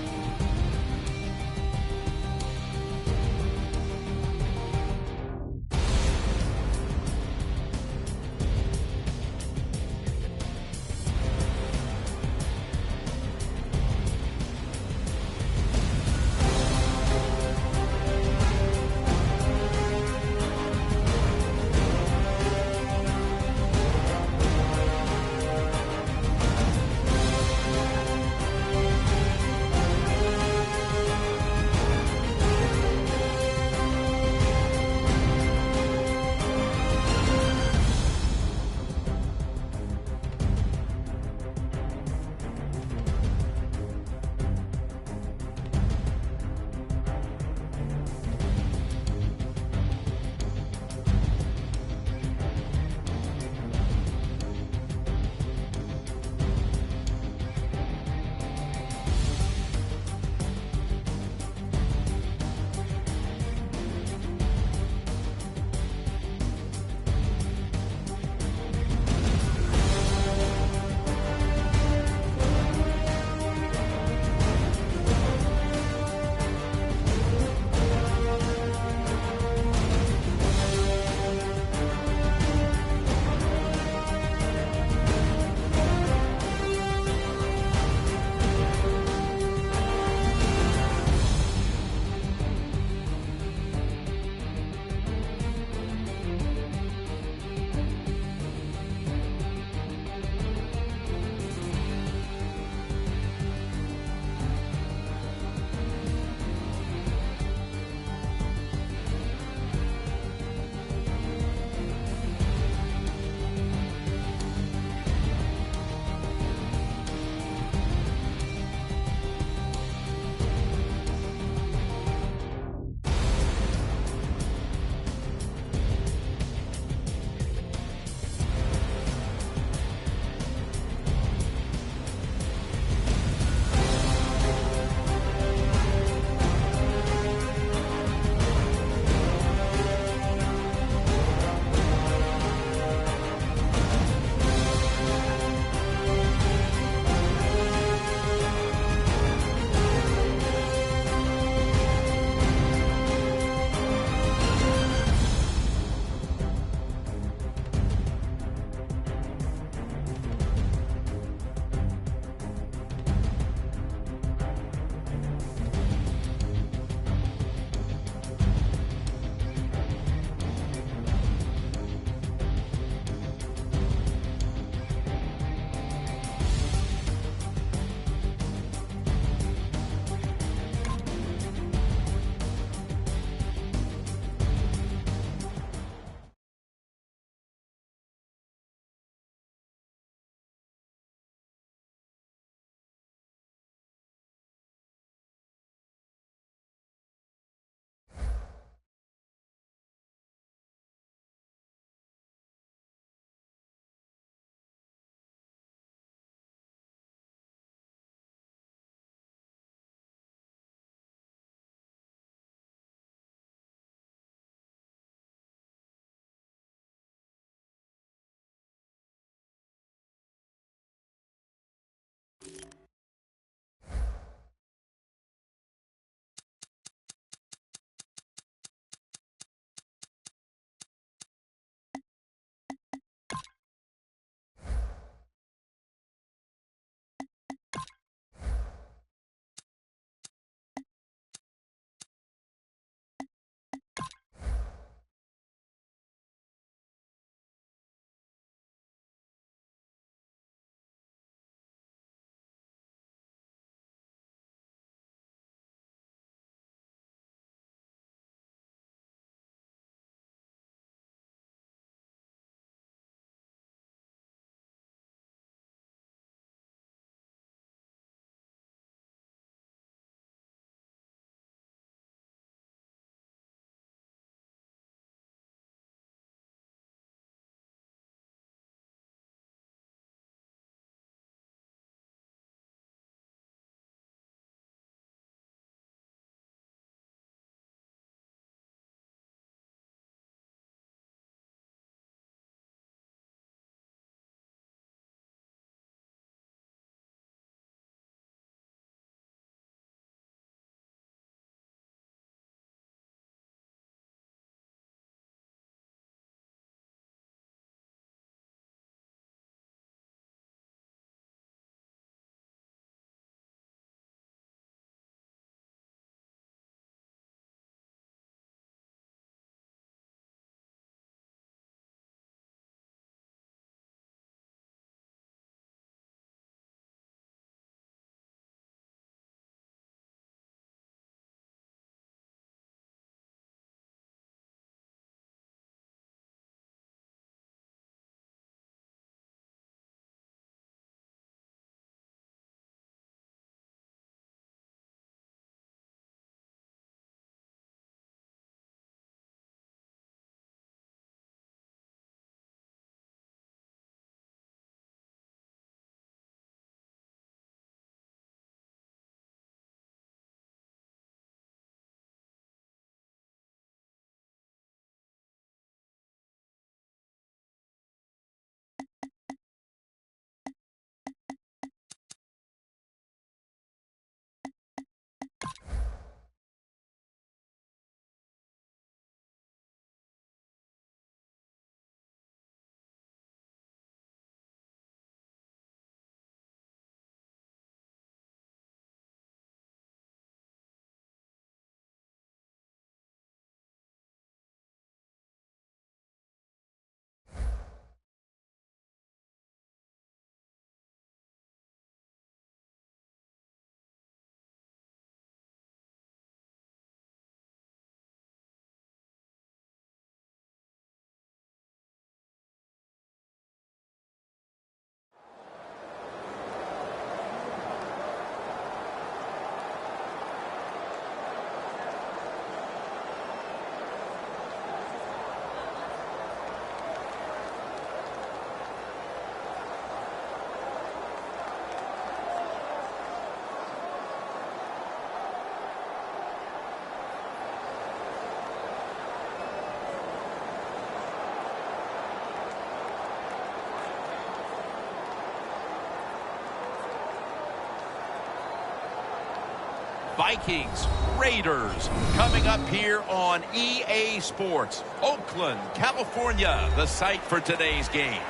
Vikings, Raiders, coming up here on EA Sports. Oakland, California, the site for today's game.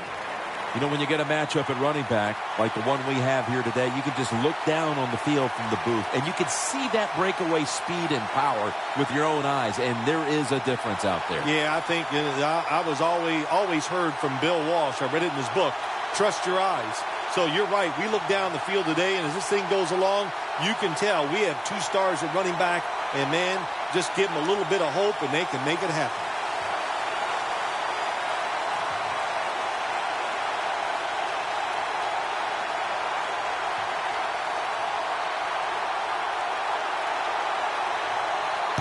You know, when you get a matchup at running back, like the one we have here today, you can just look down on the field from the booth, and you can see that breakaway speed and power with your own eyes, and there is a difference out there. Yeah, I think I was always heard from Bill Walsh. I read it in his book, Trust Your Eyes. So you're right. We look down the field today, and as this thing goes along, you can tell we have 2 stars at running back, and, man, just give them a little bit of hope, and they can make it happen.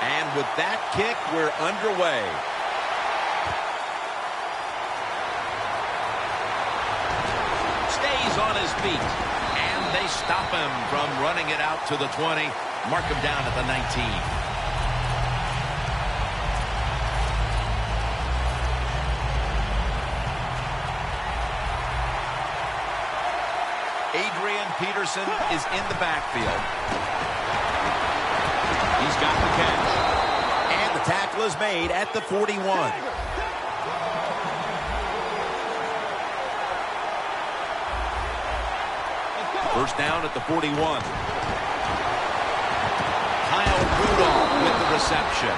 And with that kick, we're underway. Stays on his feet. And they stop him from running it out to the 20. Mark him down at the 19. Adrian Peterson is in the backfield. He's got the catch. And the tackle is made at the 41. First down at the 41. Kyle Rudolph with the reception.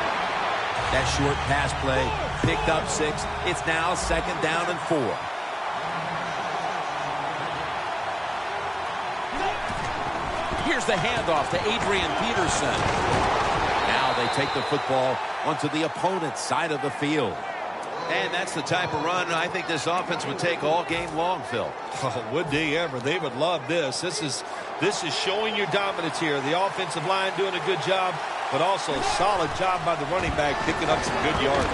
That short pass play picked up 6. It's now 2nd down and 4. Here's the handoff to Adrian Peterson. Now they take the football onto the opponent's side of the field. And that's the type of run I think this offense would take all game long, Phil. Oh, would they ever? They would love this. This is showing your dominance here. The offensive line doing a good job, but also a solid job by the running back picking up some good yards.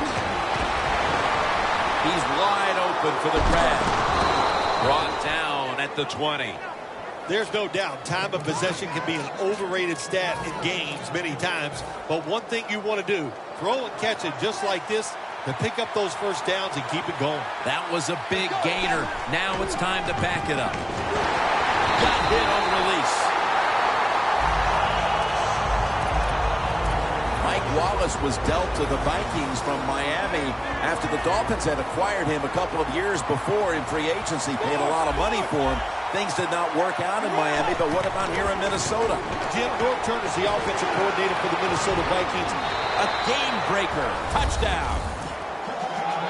He's wide open for the grab. Brought down at the 20. There's no doubt time of possession can be an overrated stat in games many times, but one thing you want to do, throw and catch it just like this to pick up those first downs and keep it going. That was a big gainer. Now it's time to back it up. Got hit on release. Mike Wallace was dealt to the Vikings from Miami after the Dolphins had acquired him a couple of years before in free agency, paid a lot of money for him. Things did not work out in Miami, but what about here in Minnesota? Jim Norton is the offensive coordinator for the Minnesota Vikings. A game breaker. Touchdown.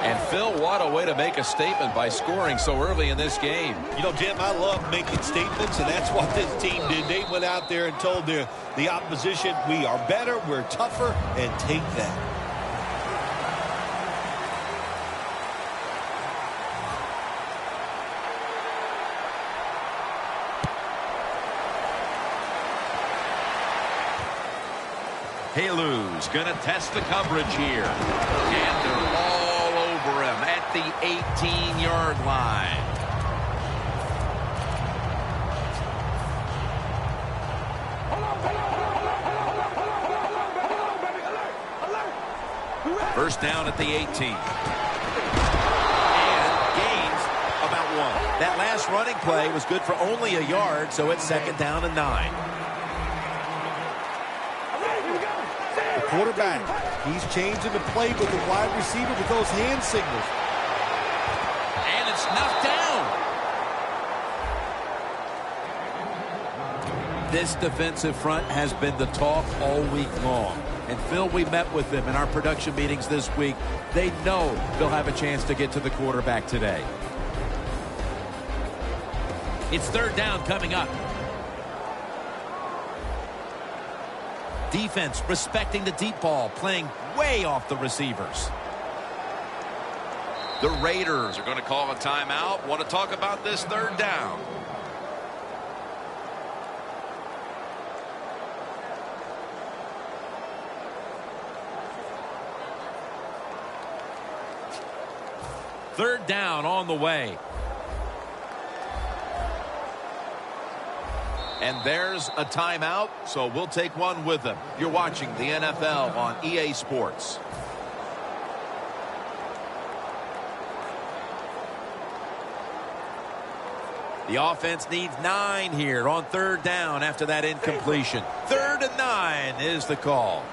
And Phil, what a way to make a statement by scoring so early in this game. You know, Jim, I love making statements, and that's what this team did. They went out there and told the opposition, we are better, we're tougher, and take that. Halu's going to test the coverage here. And they're all over him at the 18-yard line. First down at the 18. And gains about 1. That last running play was good for only a yard, so it's 2nd down and 9. Quarterback, he's changing the play with the wide receiver with those hand signals. And it's knocked down. This defensive front has been the talk all week long. And Phil, we met with them in our production meetings this week. They know they'll have a chance to get to the quarterback today. It's 3rd down coming up. Defense respecting the deep ball, playing way off the receivers. The Raiders are going to call a timeout. Want to talk about this 3rd down. Third down on the way. And there's a timeout, so we'll take one with them. You're watching the NFL on EA Sports. The offense needs 9 here on 3rd down after that incompletion. 3rd and 9 is the call.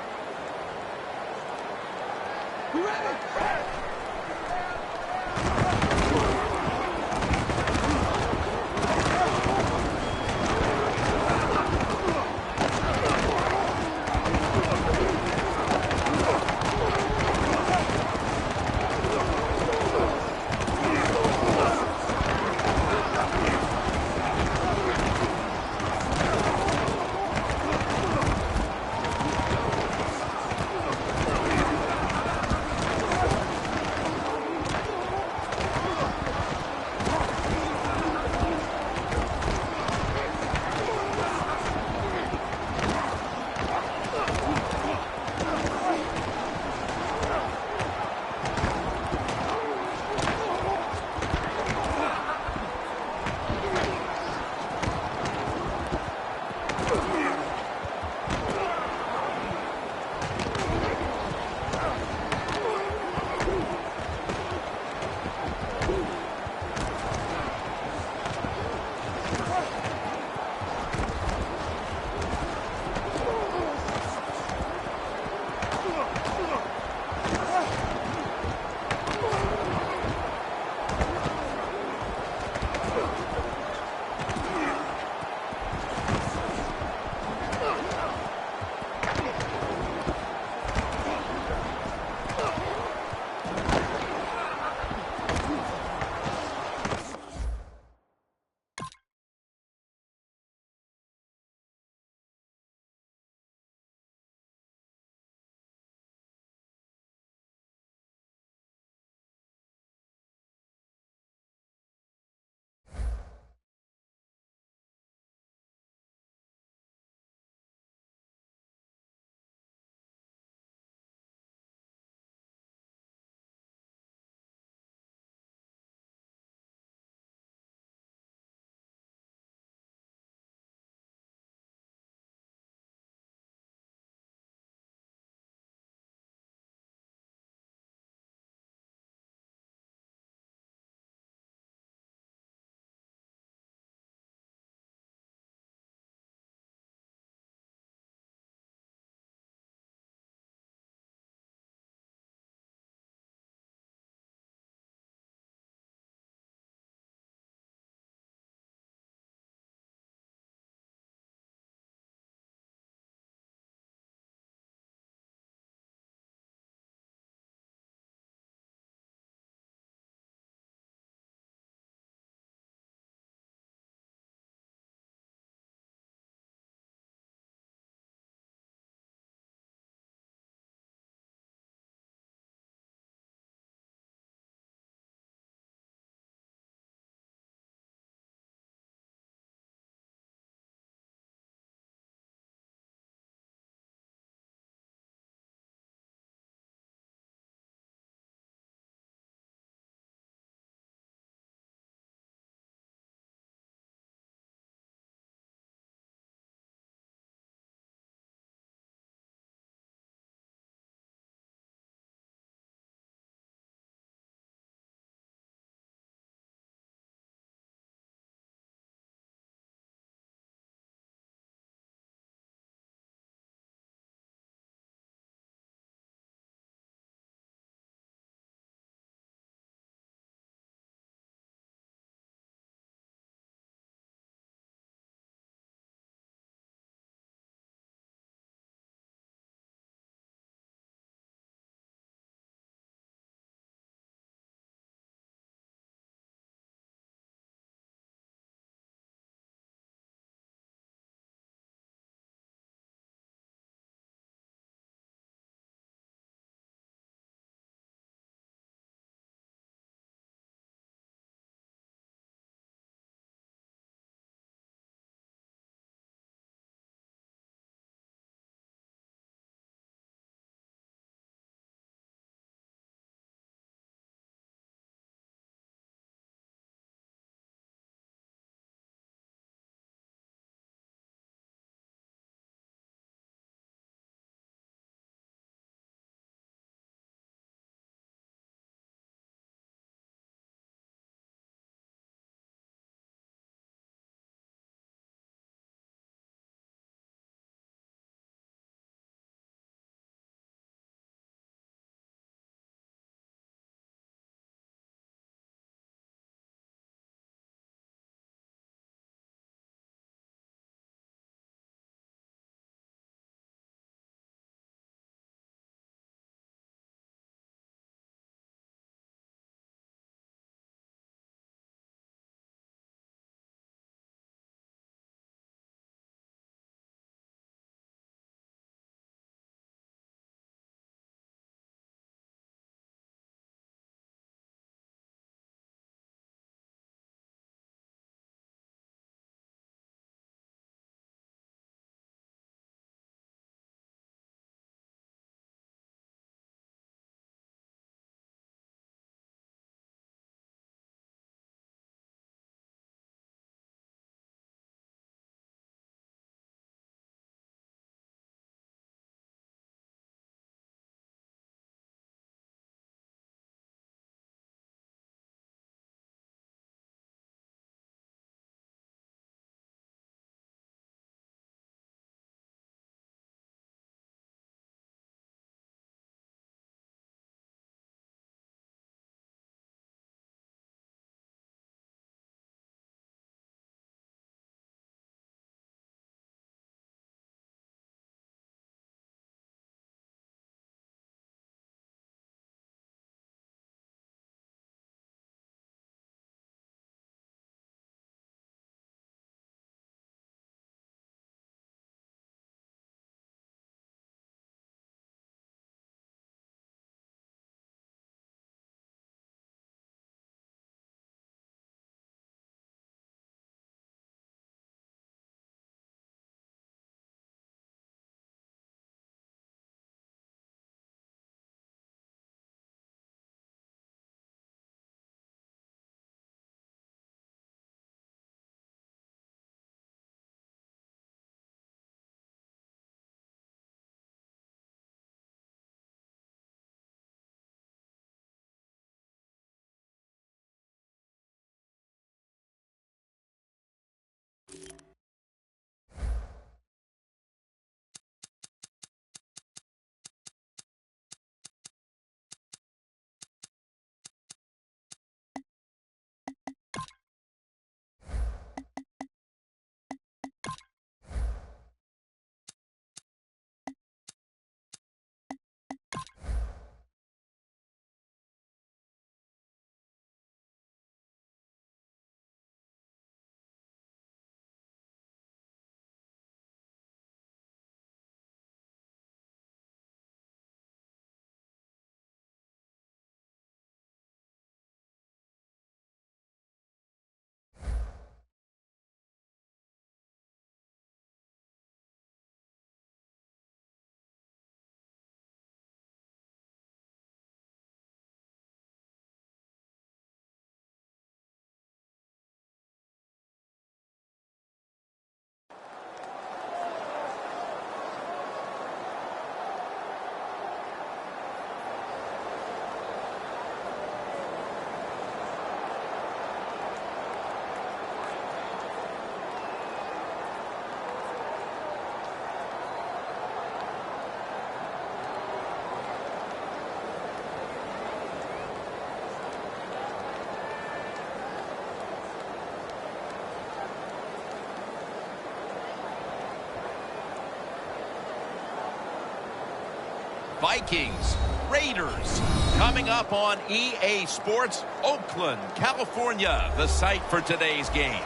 Vikings, Raiders, coming up on EA Sports, Oakland, California, the site for today's game.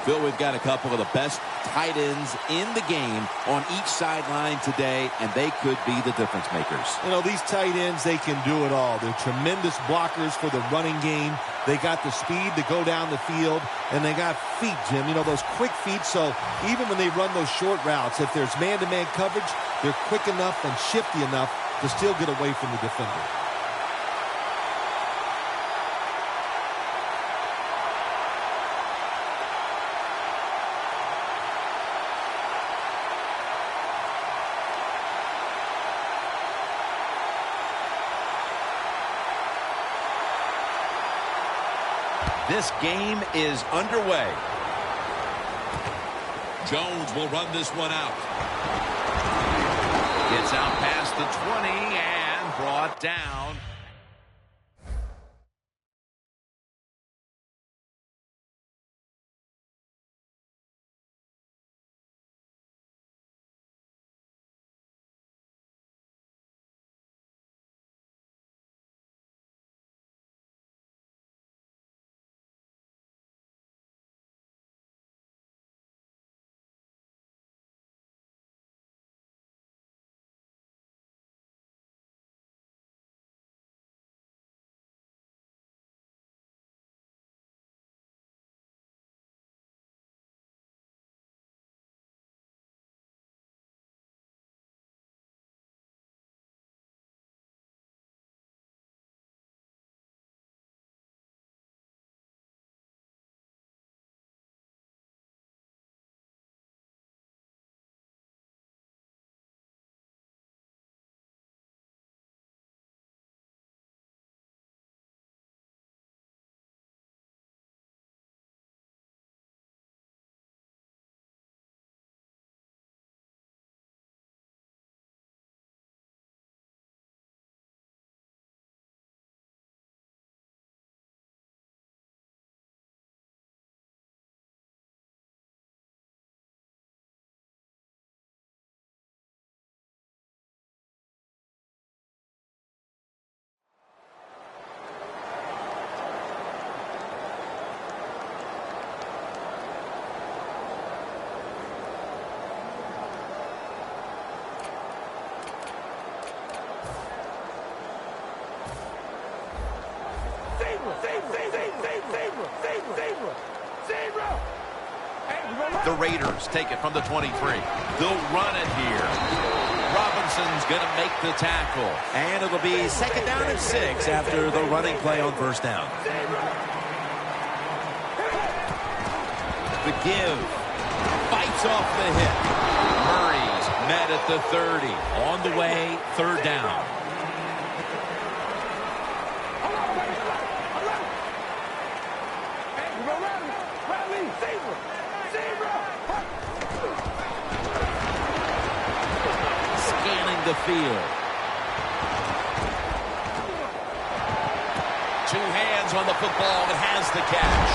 Phil, we've got a couple of the best tight ends in the game on each sideline today, and they could be the difference makers. You know, these tight ends, they can do it all. They're tremendous blockers for the running game. They got the speed to go down the field, and they got feet, Jim. You know, those quick feet, so even when they run those short routes, if there's man-to-man coverage, they're quick enough and shifty enough to still get away from the defender. This game is underway. Jones will run this one out. Gets out past the 20 and brought down. The Raiders take it from the 23. They'll run it here. Robinson's going to make the tackle. And it'll be second down and 6 after the running play on first down. The give. Bites off the hit. Murray's met at the 30. On the way, third down. Scanning the field. Two hands on the football and has the catch.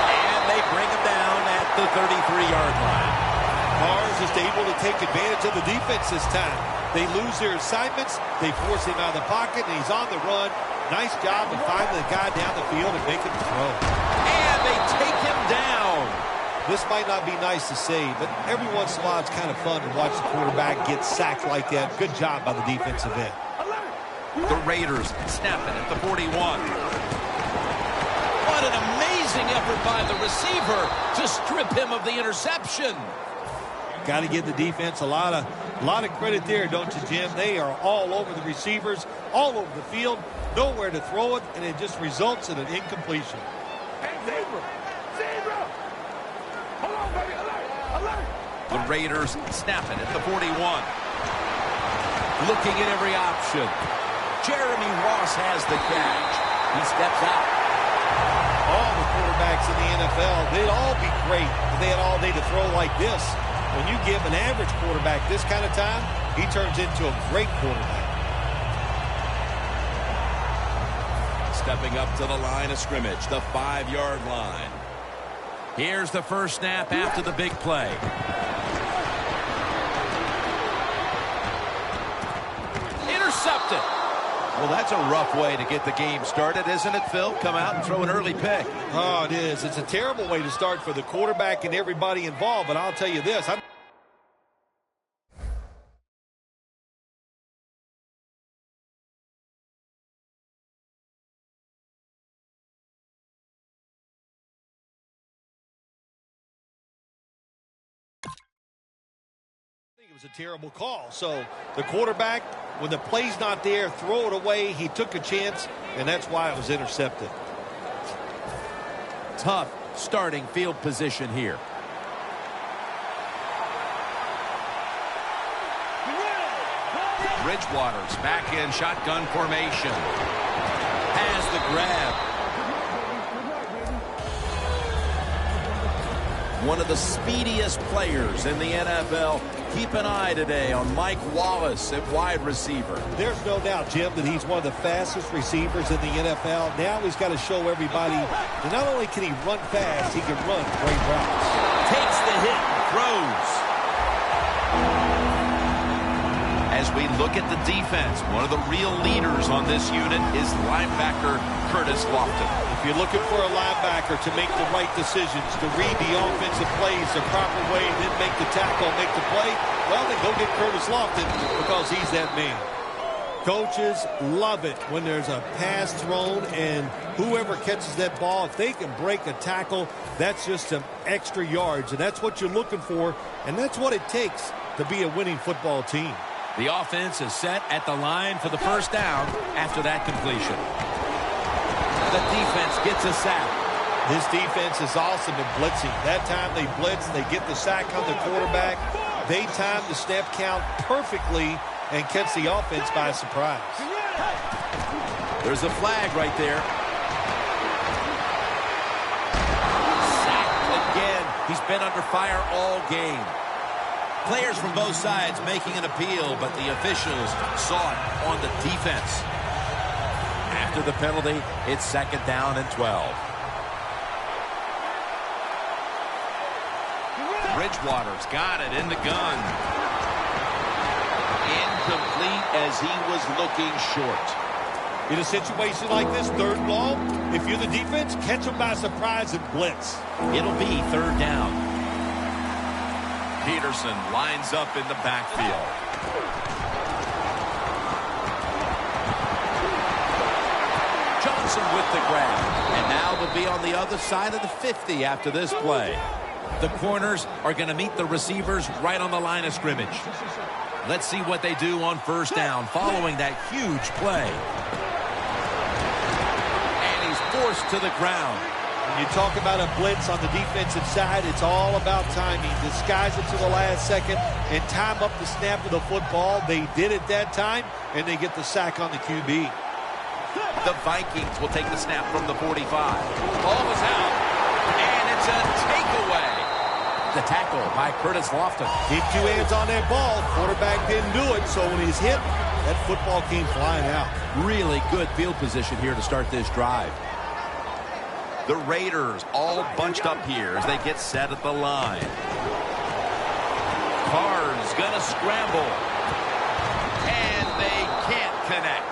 And they bring him down at the 33-yard line. Carr's just able to take advantage of the defense this time. They lose their assignments. They force him out of the pocket, and he's on the run. Nice job of finding the guy down the field and making the throw. And they take him down. This might not be nice to say, but every once in a while it's kind of fun to watch the quarterback get sacked like that. Good job by the defensive end. The Raiders snapping at the 41. What an amazing effort by the receiver to strip him of the interception. Got to give the defense a lot of credit there, don't you, Jim? They are all over the receivers, all over the field, nowhere to throw it, and it just results in an incompletion. The Raiders snapping at the 41. Looking at every option. Jeremy Ross has the catch. He steps out. All the quarterbacks in the NFL, they'd all be great if they had all day to throw like this. When you give an average quarterback this kind of time, he turns into a great quarterback. Stepping up to the line of scrimmage, the 5-yard line. Here's the first snap after the big play. intercepted. Well, that's a rough way to get the game started, isn't it, Phil? Come out and throw an early pick. Oh, it is. It's a terrible way to start for the quarterback and everybody involved, but I'll tell you this. It was a terrible call. So the quarterback, when the play's not there, throw it away. He took a chance, and that's why it was intercepted. Tough starting field position here. Bridgewater's back in shotgun formation. Has the grab. One of the speediest players in the NFL. Keep an eye today on Mike Wallace at wide receiver. There's no doubt, Jim, that he's one of the fastest receivers in the NFL. Now he's got to show everybody that not only can he run fast, he can run great routes. Takes the hit and throws. As we look at the defense, one of the real leaders on this unit is linebacker Curtis Lofton. If you're looking for a linebacker to make the right decisions, to read the offensive plays the proper way, and then make the tackle, make the play, well, then go get Curtis Lofton because he's that man. Coaches love it when there's a pass thrown, and whoever catches that ball, if they can break a tackle, that's just some extra yards, and that's what you're looking for, and that's what it takes to be a winning football team. The offense is set at the line for the first down after that completion. The defense gets a sack. This defense is awesome in blitzing. That time they blitz, they get the sack on the quarterback. They time the snap count perfectly and catch the offense by surprise. There's a flag right there. Sacked again. He's been under fire all game. Players from both sides making an appeal, but the officials saw it on the defense. After the penalty, it's second down and 12. Bridgewater's got it in the gun. Incomplete as he was looking short. In a situation like this, third and long, if you're the defense, catch them by surprise and blitz. It'll be third down. Peterson lines up in the backfield. Johnson with the grab. And now they'll be on the other side of the 50 after this play. The corners are going to meet the receivers right on the line of scrimmage. Let's see what they do on first down following that huge play. And he's forced to the ground. When you talk about a blitz on the defensive side, it's all about timing. Disguise it to the last second and time up the snap of the football. They did it that time, and they get the sack on the QB. The Vikings will take the snap from the 45. Ball is out, and it's a takeaway. The tackle by Curtis Lofton. Keep two hands on that ball. Quarterback didn't do it, so when he's hit, that football came flying out. Really good field position here to start this drive. The Raiders all bunched up here as they get set at the line. Carr's gonna scramble. And they can't connect.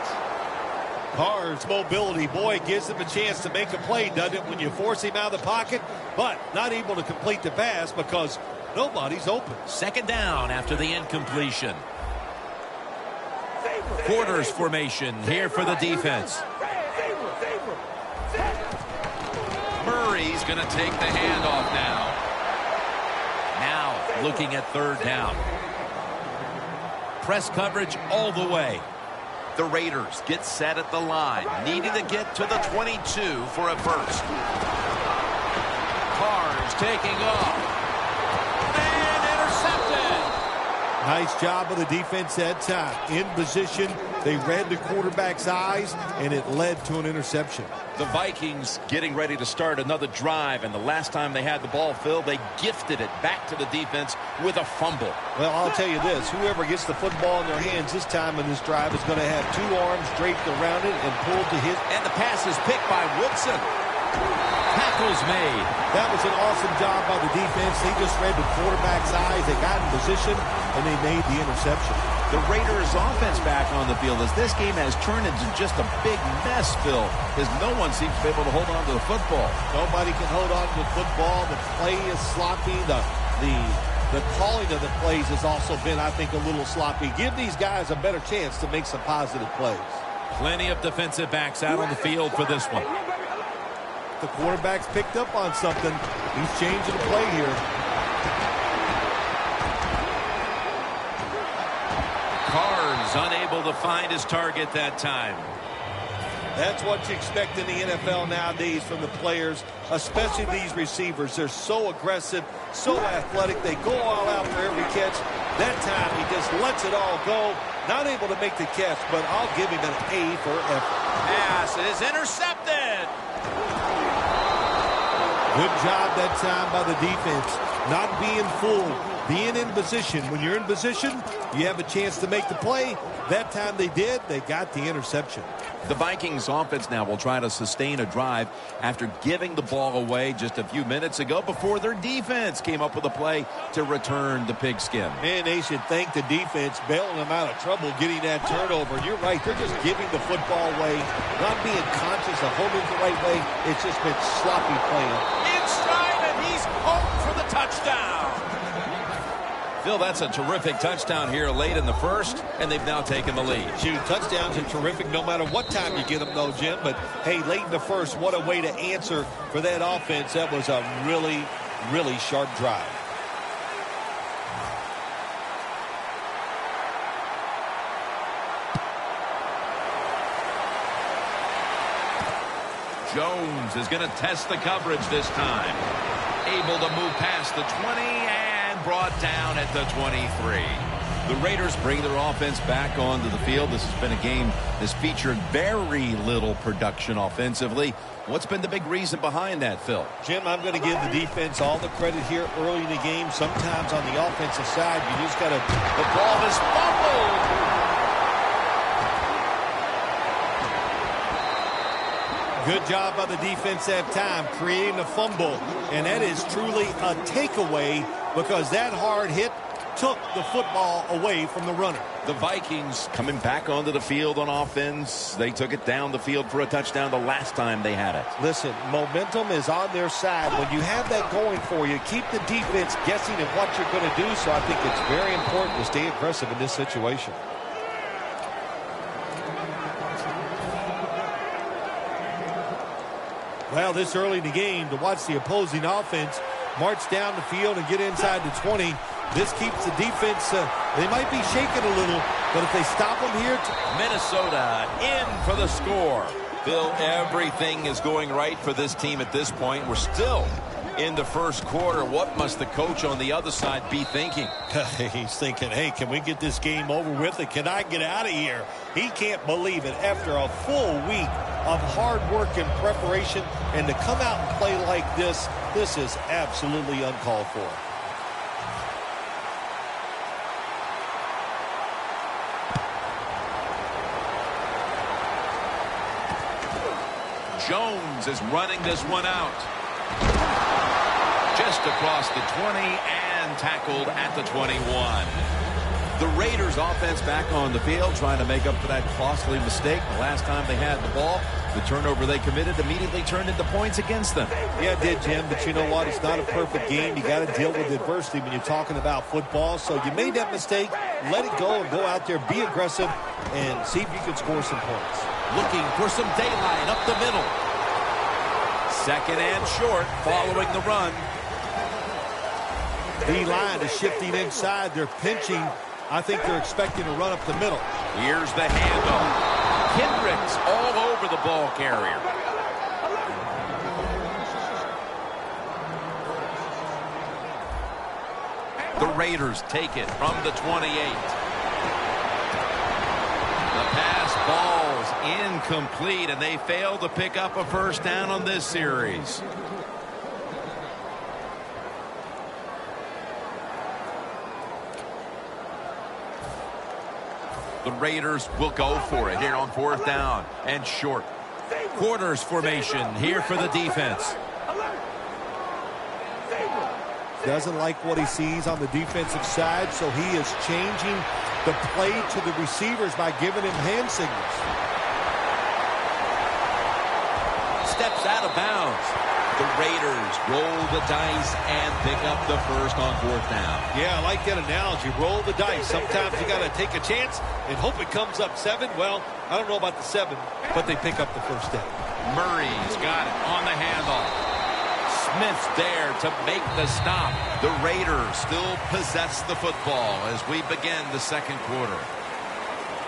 Carr's mobility, boy, gives him a chance to make a play, doesn't it, when you force him out of the pocket, but not able to complete the pass because nobody's open. Second down after the incompletion. Quarters formation here for the defense. Murray's going to take the handoff now. Now looking at third down. Press coverage all the way. The Raiders get set at the line, needing to get to the 22 for a first. Carr's taking off. And intercepted. Nice job of the defense that time. In position, they read the quarterback's eyes, and it led to an interception. The Vikings getting ready to start another drive, and the last time they had the ball, Phil, they gifted it back to the defense with a fumble. Well, I'll tell you this. Whoever gets the football in their hands this time in this drive is going to have two arms draped around it and pulled to his. And the pass is picked by Woodson. tackle's made. That was an awesome job by the defense. They just read the quarterback's eyes. They got in position, and they made the interception. The Raiders offense back on the field as this game has turned into just a big mess, Phil, as no one seems to be able to hold on to the football. Nobody can hold on to the football. The play is sloppy. The calling of the plays has also been, I think, a little sloppy. Give these guys a better chance to make some positive plays. Plenty of defensive backs out on the field for this one. The quarterback's picked up on something. He's changing the play here. Carr's unable to find his target that time. That's what you expect in the NFL nowadays from the players, especially these receivers. They're so aggressive, so athletic. They go all out for every catch. That time he just lets it all go. Not able to make the catch, but I'll give him an A for effort. Pass is intercepted. Good job that time by the defense. Not being fooled. Being in position. When you're in position, you have a chance to make the play. That time they did. They got the interception. The Vikings offense now will try to sustain a drive after giving the ball away just a few minutes ago before their defense came up with a play to return the pigskin. Man, they should thank the defense bailing them out of trouble getting that turnover. And you're right, they're just giving the football away, not being conscious of holding it the right way. It's just been sloppy playing. Inside, and he's home for the touchdown. Phil, that's a terrific touchdown here late in the first, and they've now taken the lead. Gee, touchdowns are terrific no matter what time you get them, though, Jim. But, hey, late in the first, what a way to answer for that offense. That was a really, really sharp drive. Jones is going to test the coverage this time. Able to move past the 20 and brought down at the 23. The Raiders bring their offense back onto the field. This has been a game that's featured very little production offensively. What's been the big reason behind that, Phil? Jim, I'm going to give the defense all the credit here early in the game. Sometimes on the offensive side, you just got to... The ball is fumbled. Good job by the defense that time, creating a fumble. And that is truly a takeaway because that hard hit took the football away from the runner. The Vikings coming back onto the field on offense. They took it down the field for a touchdown the last time they had it. Listen, momentum is on their side. When you have that going for you, keep the defense guessing at what you're going to do. So I think it's very important to stay aggressive in this situation. Well, this early in the game, to watch the opposing offense march down the field and get inside the 20, this keeps the defense, they might be shaking a little, but if they stop them here... Minnesota in for the score. Bill, everything is going right for this team at this point. We're still in the first quarter. What must the coach on the other side be thinking? He's thinking, hey, can we get this game over with and can I get out of here? He can't believe it. After a full week of hard work and preparation, and to come out and play like this is absolutely uncalled for. Jones is running this one out. Just across the 20 and tackled at the 21. The Raiders offense back on the field trying to make up for that costly mistake. The last time they had the ball, the turnover they committed immediately turned into points against them. Yeah, it did, Jim, but you know what? It's not a perfect game. You got to deal with adversity when you're talking about football. So you made that mistake, let it go and go out there, be aggressive, and see if you can score some points. Looking for some daylight up the middle. Second and short following the run. D-line is shifting inside. They're pinching. I think they're expecting to run up the middle. Here's the handoff. Kendricks all over the ball carrier. The Raiders take it from the 28. The pass ball's incomplete, and they fail to pick up a first down on this series. The Raiders will go for it here on fourth down and short. Quarters formation here for the defense. doesn't like what he sees on the defensive side, so he is changing the play to the receivers by giving him hand signals. Steps out of bounds. The Raiders roll the dice and pick up the first on 4th down. Yeah, I like that analogy. Roll the dice. Sometimes you got to take a chance and hope it comes up 7. Well, I don't know about the 7, but they pick up the first down. Murray's got it on the handoff. Smith's there to make the stop. The Raiders still possess the football as we begin the second quarter.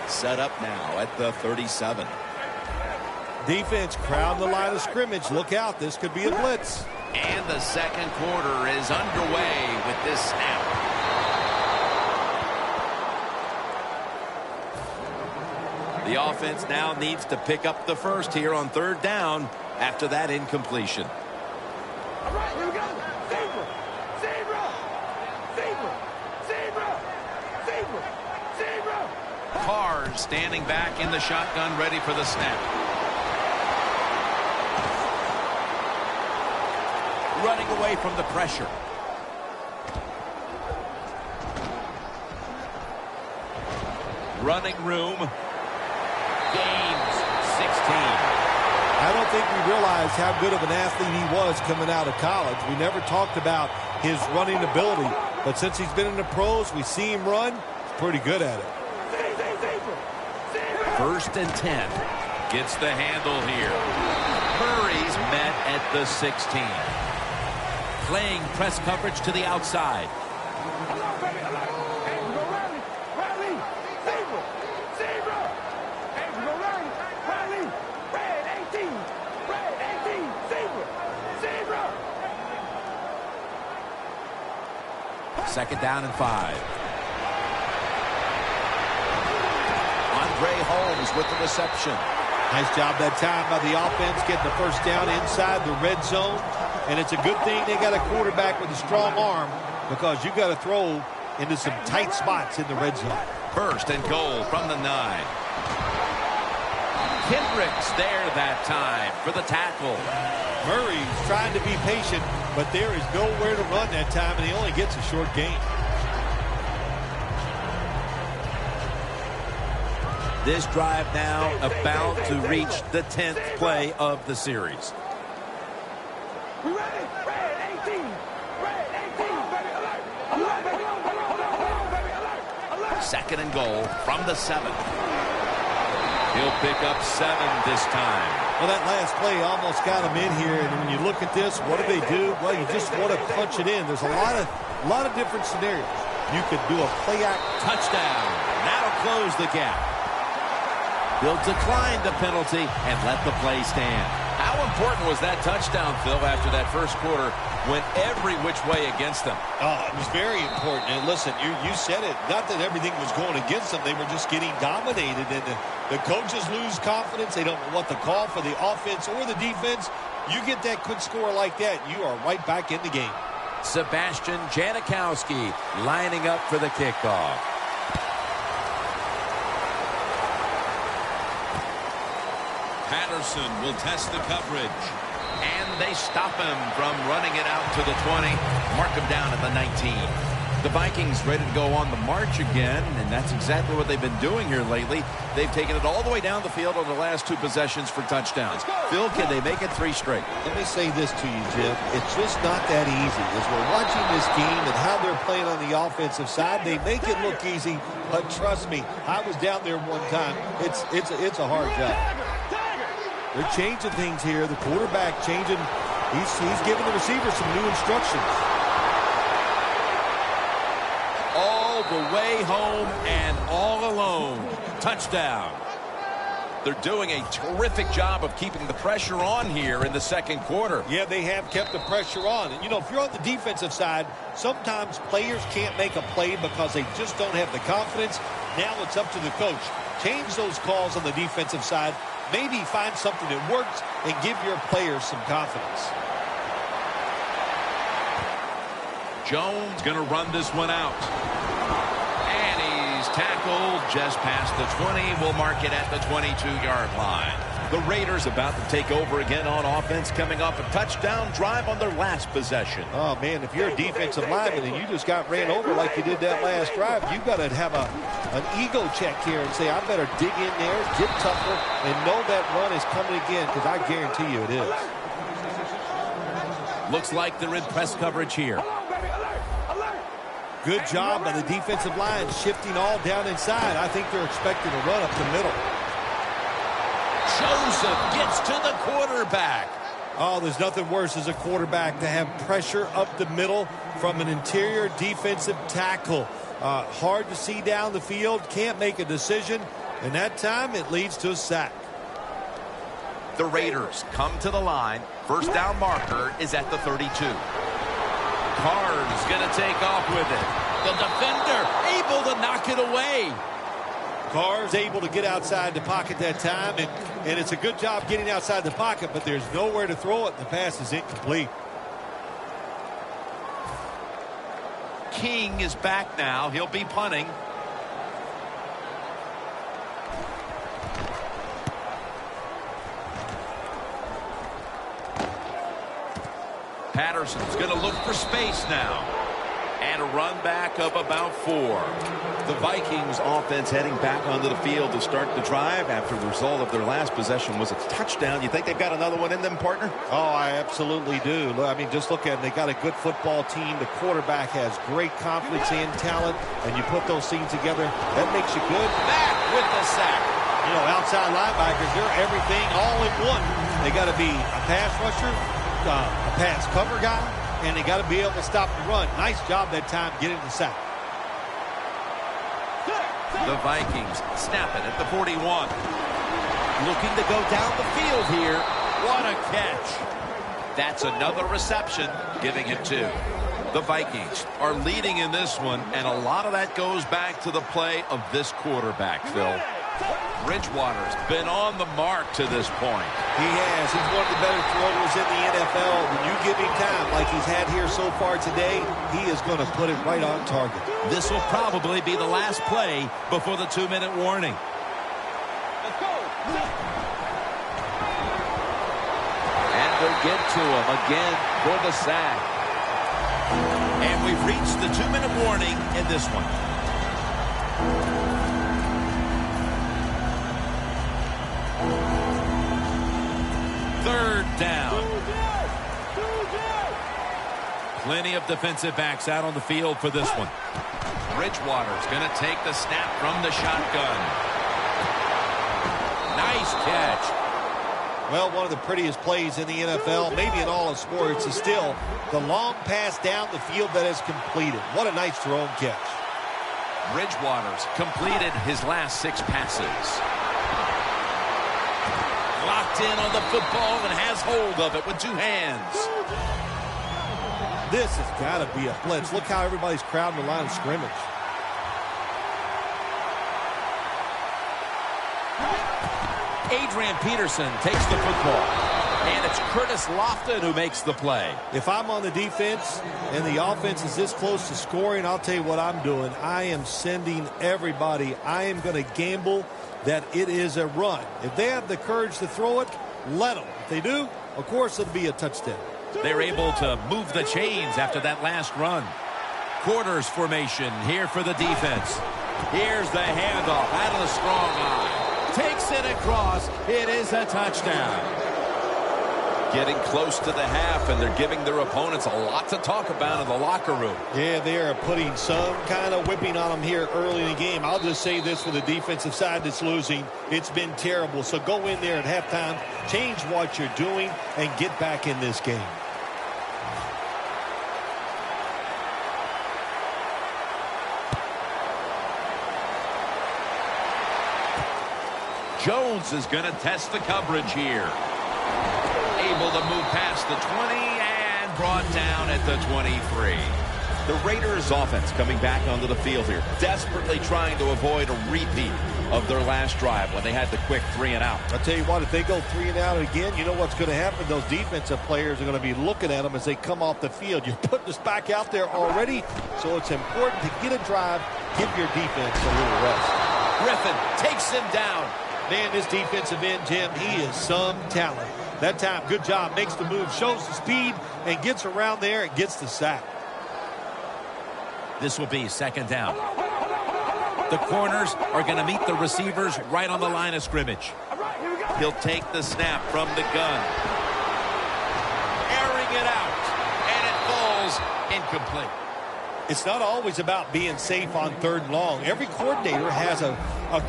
Set up now at the 37. Defense crowding the line of scrimmage. Look out. This could be a blitz. And the second quarter is underway with this snap. The offense now needs to pick up the first here on 3rd down after that incompletion. All right, here we go. Zebra, zebra, zebra, zebra, zebra, zebra. Carr standing back in the shotgun, ready for the snap. Running away from the pressure. Running room. Gains 16. I don't think we realized how good of an athlete he was coming out of college. We never talked about his running ability, but since he's been in the pros, we see him run. He's pretty good at it. 1st and 10. Gets the handle here. Murray's met at the 16. Playing press coverage to the outside. Second down and 5. Andre Holmes with the reception. Nice job that time by the offense getting the first down inside the red zone. And it's a good thing they got a quarterback with a strong arm, because you got to throw into some tight spots in the red zone. 1st and goal from the 9. Kendricks there that time for the tackle. Murray's trying to be patient, but there is nowhere to run that time, and he only gets a short gain. This drive now about to reach the 10th play of the series. We ready? Red 18. Red 18. Baby, alert. Alert, baby. Hold on, baby. Alert. Alert. 2nd and goal from the 7. He'll pick up 7 this time. Well, that last play almost got him in here, and when you look at this, what do they do? Well, you just want to punch it in. There's a lot of different scenarios. You could do a play act. Touchdown. That'll close the gap. They'll decline the penalty and let the play stand. How important was that touchdown, Phil, after that first quarter went every which way against them? Oh, it was very important. And listen, you said it. Not that everything was going against them. They were just getting dominated. And the coaches lose confidence. They don't know what to call for the offense or the defense. You get that quick score like that, you are right back in the game. Sebastian Janikowski lining up for the kickoff. Patterson will test the coverage. And they stop him from running it out to the 20. Mark him down at the 19. The Vikings ready to go on the march again, and that's exactly what they've been doing here lately. They've taken it all the way down the field on the last 2 possessions for touchdowns. Phil, can they make it 3 straight? Let me say this to you, Jim. It's just not that easy. As we're watching this game and how they're playing on the offensive side, they make it look easy, but trust me, I was down there one time. It's a hard job. They're changing things here. The quarterback changing. He's giving the receiver some new instructions. All the way home and all alone. Touchdown. They're doing a terrific job of keeping the pressure on here in the second quarter. Yeah, they have kept the pressure on. And, you know, if you're on the defensive side, sometimes players can't make a play because they just don't have the confidence. Now it's up to the coach. Change those calls on the defensive side. Maybe find something that works and give your players some confidence. Jones going to run this one out. And he's tackled just past the 20. We'll mark it at the 22-yard line. The Raiders about to take over again on offense, coming off a touchdown drive on their last possession. Oh, man, if you're a defensive lineman and you just got ran over like you did that last drive, you've got to have an ego check here and say, I better dig in there, get tougher, and know that run is coming again, because I guarantee you it is. Looks like they're in press coverage here. Good job by the defensive line, shifting all down inside. I think they're expecting a run up the middle. Joseph gets to the quarterback. Oh, there's nothing worse as a quarterback to have pressure up the middle from an interior defensive tackle. Hard to see down the field, can't make a decision, and that time it leads to a sack. The Raiders come to the line. First down marker is at the 32. Carr's going to take off with it. The defender able to knock it away. Carr's able to get outside the pocket that time, and it's a good job getting outside the pocket, but there's nowhere to throw it. The pass is incomplete. King is back now. He'll be punting. Patterson's going to look for space now. And a run back of about 4. The Vikings offense heading back onto the field to start the drive after the result of their last possession was a touchdown. You think they've got another one in them, partner? Oh, I absolutely do. I mean, just look at it. They got a good football team. The quarterback has great confidence and talent, and you put those things together, that makes you good. Back with the sack. You know, outside linebackers, they're everything all in one. They got to be a pass rusher, a pass cover guy, and they got to be able to stop the run. Nice job that time getting the sack. The Vikings snap it at the 41. Looking to go down the field here. What a catch. That's another reception, giving him 2. The Vikings are leading in this one, and a lot of that goes back to the play of this quarterback, Phil. Bridgewater's been on the mark to this point. He has. He's one of the better throwers in the NFL. When you give him time like he's had here so far today, he is going to put it right on target. This will probably be the last play before the 2-minute warning. And they'll get to him again for the sack. And we've reached the 2-minute warning in this one. Third down. Plenty of defensive backs out on the field for this one. Bridgewater's going to take the snap from the shotgun. Nice catch. Well, one of the prettiest plays in the NFL, maybe in all of sports, is still the long pass down the field that is completed. What a nice throw and catch. Bridgewater's completed his last 6 passes. Locked in on the football and has hold of it with 2 hands. This has got to be a blitz. Look how everybody's crowding the line of scrimmage. Adrian Peterson takes the football. And it's Curtis Lofton who makes the play. If I'm on the defense and the offense is this close to scoring, I'll tell you what I'm doing. I am sending everybody. I am going to gamble that it is a run. If they have the courage to throw it, let them. If they do, of course it'll be a touchdown. They're able to move the chains after that last run. Quarters formation here for the defense. Here's the handoff out of the strong eye. Takes it across. It is a touchdown. Getting close to the half, and they're giving their opponents a lot to talk about in the locker room. Yeah, they are putting some kind of whipping on them here early in the game. I'll just say this for the defensive side that's losing. It's been terrible. So go in there at halftime, change what you're doing, and get back in this game. Jones is going to test the coverage here. Able to move past the 20 and brought down at the 23. The Raiders offense coming back onto the field here, desperately trying to avoid a repeat of their last drive when they had the quick 3 and out. I'll tell you what, if they go 3 and out again, you know what's going to happen? Those defensive players are going to be looking at them as they come off the field. You're putting us back out there already, so it's important to get a drive, give your defense a little rest. Griffin takes him down. Man, this defensive end, Jim, he is some talent. That time, good job, makes the move, shows the speed, and gets around there and gets the sack. This will be second down. The corners are going to meet the receivers right on the line of scrimmage. He'll take the snap from the gun. Airing it out. And it falls incomplete. It's not always about being safe on 3rd and long. Every coordinator has a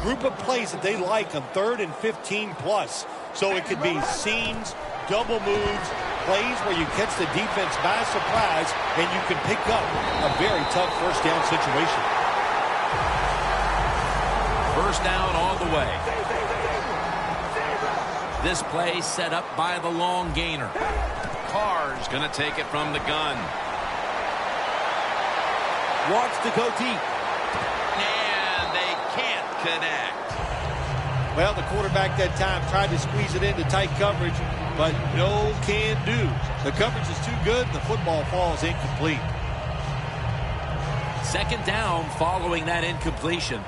group of plays that they like on 3rd and 15 plus. So it could be seams, double moves, plays where you catch the defense by surprise and you can pick up a very tough first down situation. First down all the way. This play set up by the long gainer. Carr's going to take it from the gun. Wants to go deep. And they can't connect. Well, the quarterback that time tried to squeeze it into tight coverage, but no can do. The coverage is too good, and the football falls incomplete. Second down following that incompletion.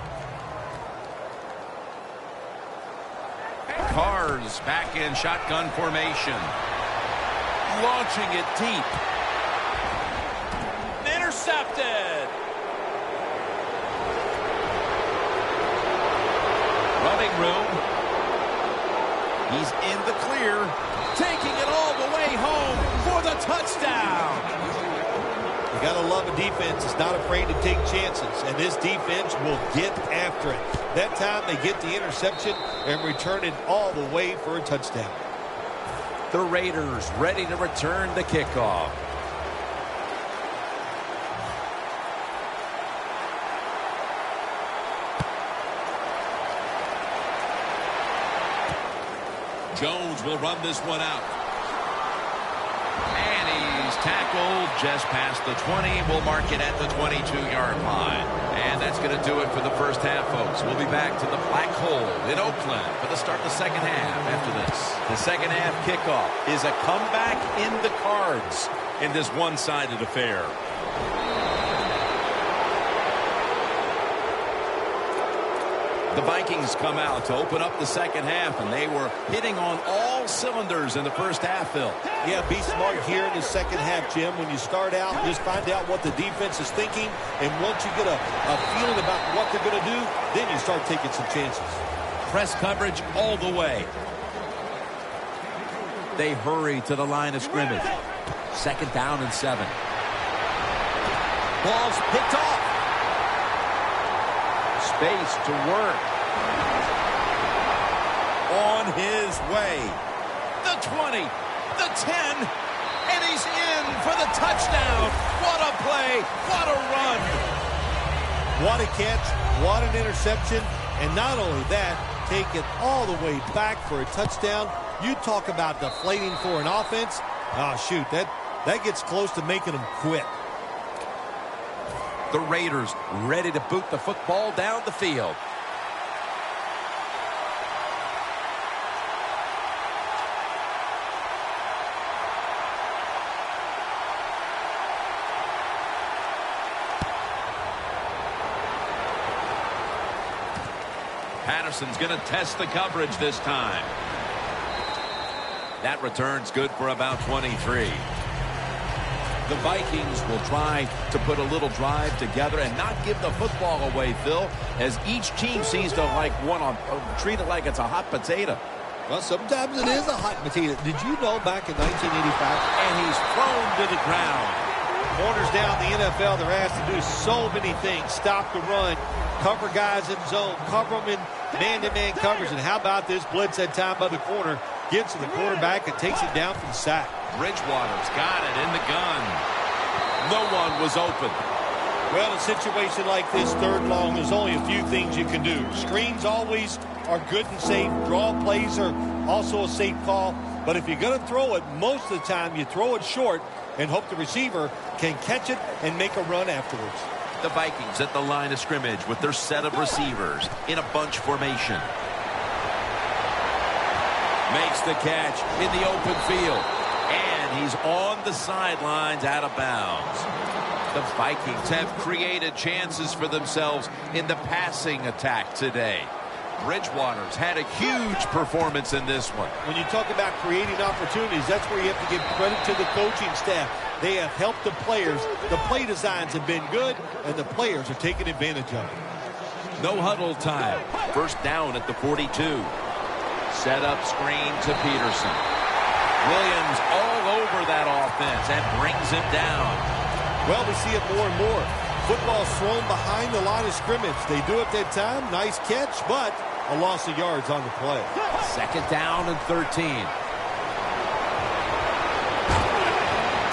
Carr's back in shotgun formation. Launching it deep. Intercepted. Running room. He's in the clear. Taking it all the way home for the touchdown. You got to love a defense that's not afraid to take chances, and this defense will get after it. That time they get the interception and return it all the way for a touchdown. The Raiders ready to return the kickoff. Jones will run this one out. And he's tackled just past the 20. We'll mark it at the 22-yard line. And that's going to do it for the first half, folks. We'll be back to the Black Hole in Oakland for the start of the second half after this. The second half kickoff is a comeback in the cards in this one-sided affair. The Vikings come out to open up the second half, and they were hitting on all cylinders in the first half, Phil. Yeah, be smart here in the second half, Jim. When you start out, just find out what the defense is thinking, and once you get a feeling about what they're going to do, then you start taking some chances. Press coverage all the way. They hurry to the line of scrimmage. Second down and 7. Ball's picked off. Space to work. On his way. The 20, the 10, and he's in for the touchdown. What a play, what a run. What a catch, what an interception, and not only that, take it all the way back for a touchdown. You talk about deflating for an offense. Oh, shoot, that gets close to making them quit. The Raiders ready to boot the football down the field. Patterson's going to test the coverage this time. That return's good for about 23. The Vikings will try to put a little drive together and not give the football away, Phil, as each team seems to treat it like it's a hot potato. Well, sometimes it is a hot potato. Did you know back in 1985? And he's thrown to the ground. Corners down the NFL, they're asked to do so many things. Stop the run, cover guys in zone, cover them in man-to-man coverage. And how about this blitz that time by the corner? Gets to the quarterback and takes it down for the sack. Bridgewater's got it in the gun. No one was open. Well, in a situation like this, third long, there's only a few things you can do. Screens always are good and safe. Draw plays are also a safe call. But if you're going to throw it, most of the time you throw it short and hope the receiver can catch it and make a run afterwards. The Vikings at the line of scrimmage with their set of receivers in a bunch formation. Makes the catch in the open field. And he's on the sidelines out of bounds. The Vikings have created chances for themselves in the passing attack today. Bridgewater's had a huge performance in this one. When you talk about creating opportunities, that's where you have to give credit to the coaching staff. They have helped the players. The play designs have been good, and the players are taking advantage of it. No huddle time. First down at the 42. Set up screen to Peterson. Williams all over that offense and brings him down. Well, we see it more and more. Football thrown behind the line of scrimmage. They do it that time. Nice catch, but a loss of yards on the play. Second down and 13.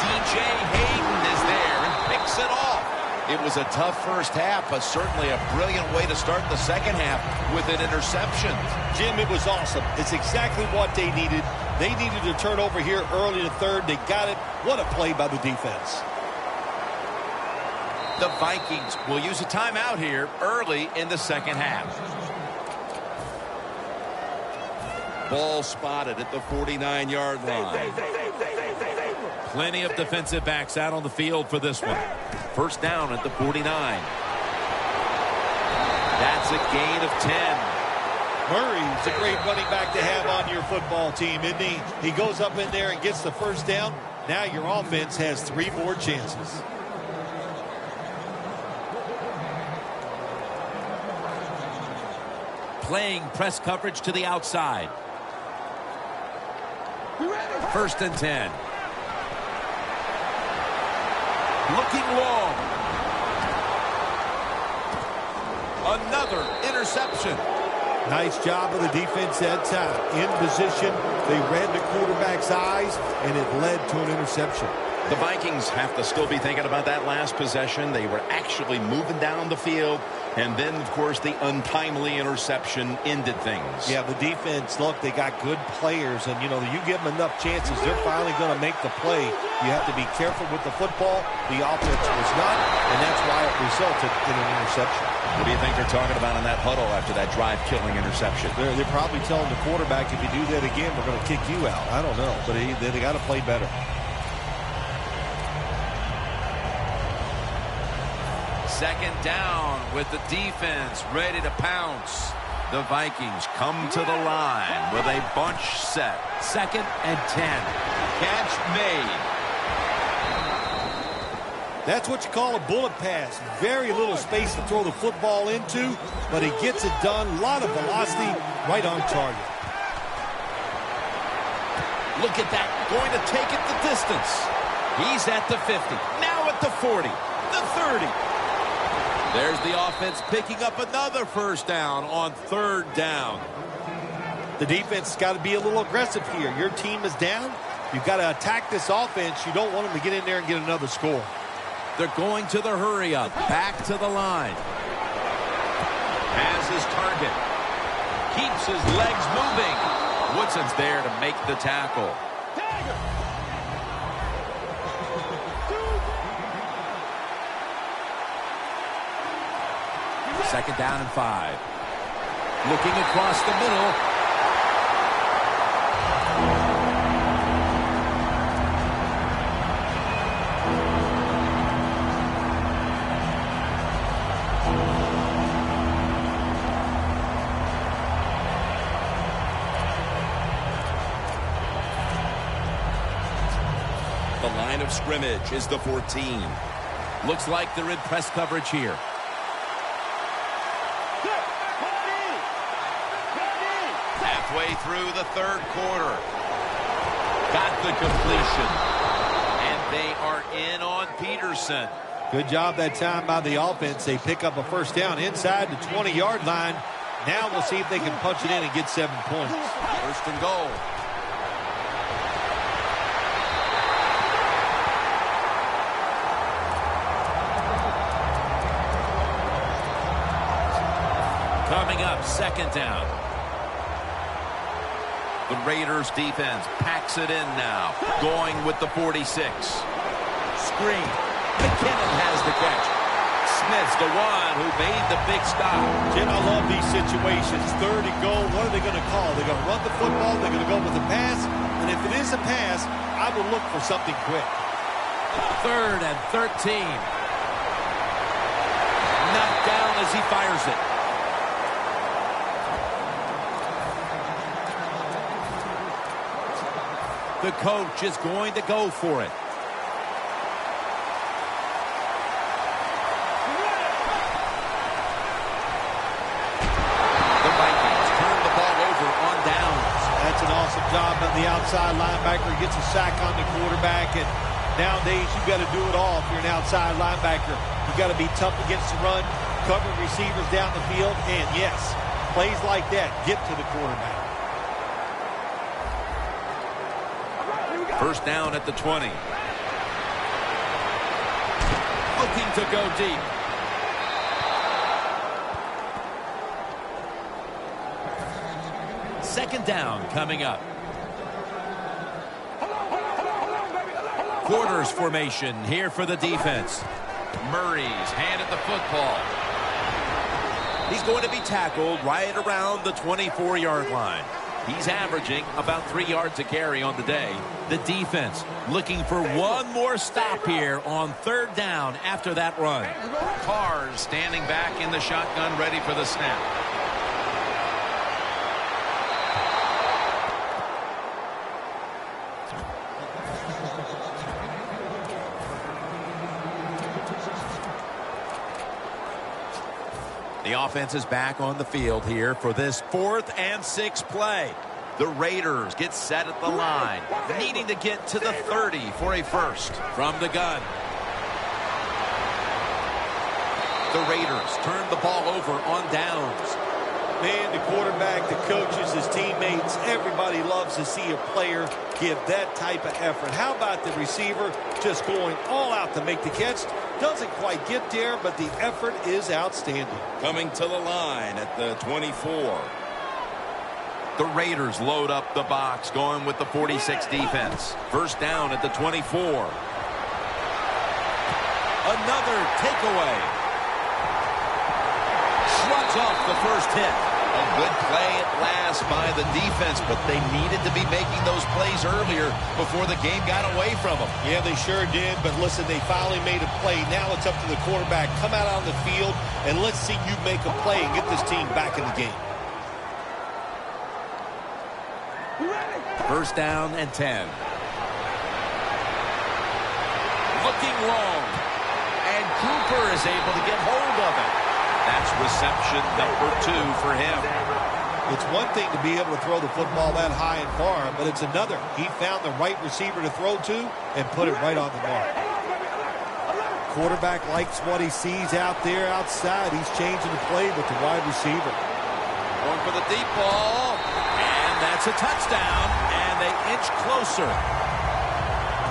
DJ Hayden is there and picks it off. It was a tough first half, but certainly a brilliant way to start the second half with an interception. Jim, it was awesome. It's exactly what they needed. They needed to turn over here early in the third. They got it. What a play by the defense. The Vikings will use a timeout here early in the second half. Ball spotted at the 49-yard line. Plenty of defensive backs out on the field for this one. First down at the 49. That's a gain of 10. Murray's a great running back to have on your football team, isn't he? He goes up in there and gets the first down. Now your offense has 3 more chances. Playing press coverage to the outside. First and 10. Looking long. Another interception. Nice job of the defense that time. In position, they read the quarterback's eyes, and it led to an interception. The Vikings have to still be thinking about that last possession. They were actually moving down the field, and then, of course, the untimely interception ended things. Yeah, the defense, look, they got good players, and, you know, you give them enough chances, they're finally going to make the play. You have to be careful with the football. The offense was not, and that's why it resulted in an interception. What do you think they're talking about in that huddle after that drive-killing interception? They're probably telling the quarterback, if you do that again, we're going to kick you out. I don't know, but they got to play better. Second down with the defense ready to pounce. The Vikings come to the line with a bunch set. Second and 10. Catch made. That's what you call a bullet pass. Very little space to throw the football into, but he gets it done. A lot of velocity, right on target. Look at that. Going to take it the distance. He's at the 50. Now at the 40. The 30. There's the offense picking up another first down on third down. The defense has got to be a little aggressive here. Your team is down. You've got to attack this offense. You don't want them to get in there and get another score. They're going to the hurry up. Back to the line. Has his target. Keeps his legs moving. Woodson's there to make the tackle. Second down and 5. Looking across the middle. The line of scrimmage is the 14. Looks like they're in press coverage here. Halfway through the third quarter. Got the completion. And they are in on Peterson. Good job that time by the offense. They pick up a first down inside the 20-yard line. Now we'll see if they can punch it in and get 7 points. First and goal. Coming up, second down. The Raiders defense packs it in now. Going with the 46. Screen. McKinnon has the catch. Smith's the one who made the big stop. Jim, I love these situations. Third and goal. What are they going to call? They're going to run the football. They're going to go with the pass. And if it is a pass, I would look for something quick. Third and 13. Knocked down as he fires it. The coach is going to go for it. The Vikings turn the ball over on downs. That's an awesome job on the outside linebacker. Gets a sack on the quarterback. And nowadays, you've got to do it all if you're an outside linebacker. You've got to be tough against the run, cover receivers down the field, and yes, plays like that get to the quarterback. First down at the 20. Looking to go deep. Second down coming up. Quarters formation here for the defense. Murray's handed the football. He's going to be tackled right around the 24-yard line. He's averaging about 3 yards a carry on the day. The defense looking for one more stop here on third down after that run. Carr's standing back in the shotgun, ready for the snap. The offense is back on the field here for this 4th and 6 play. The Raiders get set at the line, needing to get to the 30 for a first. From the gun. The Raiders turn the ball over on downs. Man, the quarterback, the coaches, his teammates, everybody loves to see a player give that type of effort. How about the receiver just going all out to make the catch? Doesn't quite get there, but the effort is outstanding. Coming to the line at the 24. The Raiders load up the box, going with the 46 defense. First down at the 24. Another takeaway. Shrugs off the first hit. A good play at last by the defense, but they needed to be making those plays earlier before the game got away from them. Yeah, they sure did, but listen, they finally made a play. Now it's up to the quarterback. Come out on the field, and let's see you make a play and get this team back in the game. First down and 10. Looking long. And Cooper is able to get hold of it. That's reception number 2 for him. It's one thing to be able to throw the football that high and far, but it's another. He found the right receiver to throw to and put it right on the mark. Quarterback likes what he sees out there outside. He's changing the play with the wide receiver. Going for the deep ball. And that's a touchdown. And they inch closer.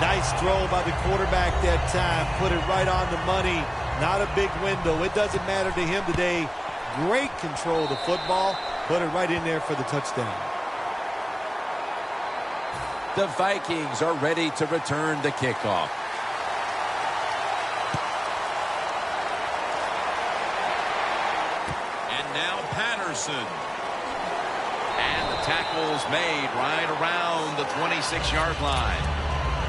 Nice throw by the quarterback that time. Put it right on the money. Not a big window. It doesn't matter to him today. Great control of the football. Put it right in there for the touchdown. The Vikings are ready to return the kickoff. And now Patterson. And the tackle's made right around the 26-yard line.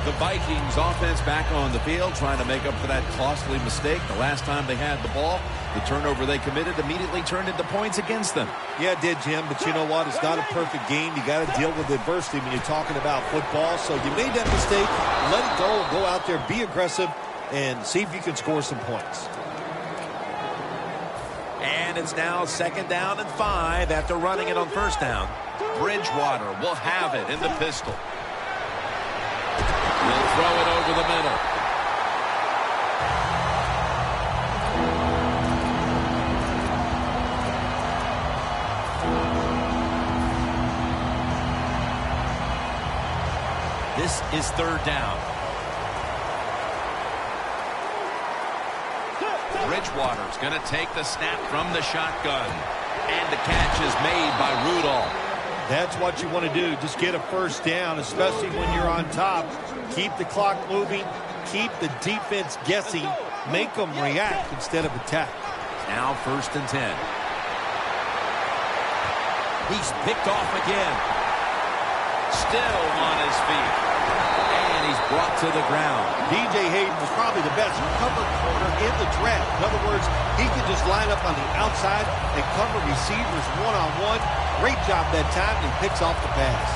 The Vikings offense back on the field, trying to make up for that costly mistake. The last time they had the ball, the turnover they committed immediately turned into points against them. Yeah, it did, Jim, but you know what? It's not a perfect game. You got to deal with adversity when you're talking about football. So you made that mistake, let it go, go out there, be aggressive, and see if you can score some points. And it's now second down and 5 after running it on first down. Bridgewater will have it in the pistol. He'll throw it over the middle. This is third down. Bridgewater's going to take the snap from the shotgun. And the catch is made by Rudolph. That's what you want to do. Just get a first down, especially when you're on top. Keep the clock moving. Keep the defense guessing. Make them react instead of attack. Now first and 10. He's picked off again. Still on his feet. And he's brought to the ground. DJ Hayden was probably the best cover corner in the draft. In other words, he could just line up on the outside and cover receivers one-on-one. Great job that time, and he picks off the pass.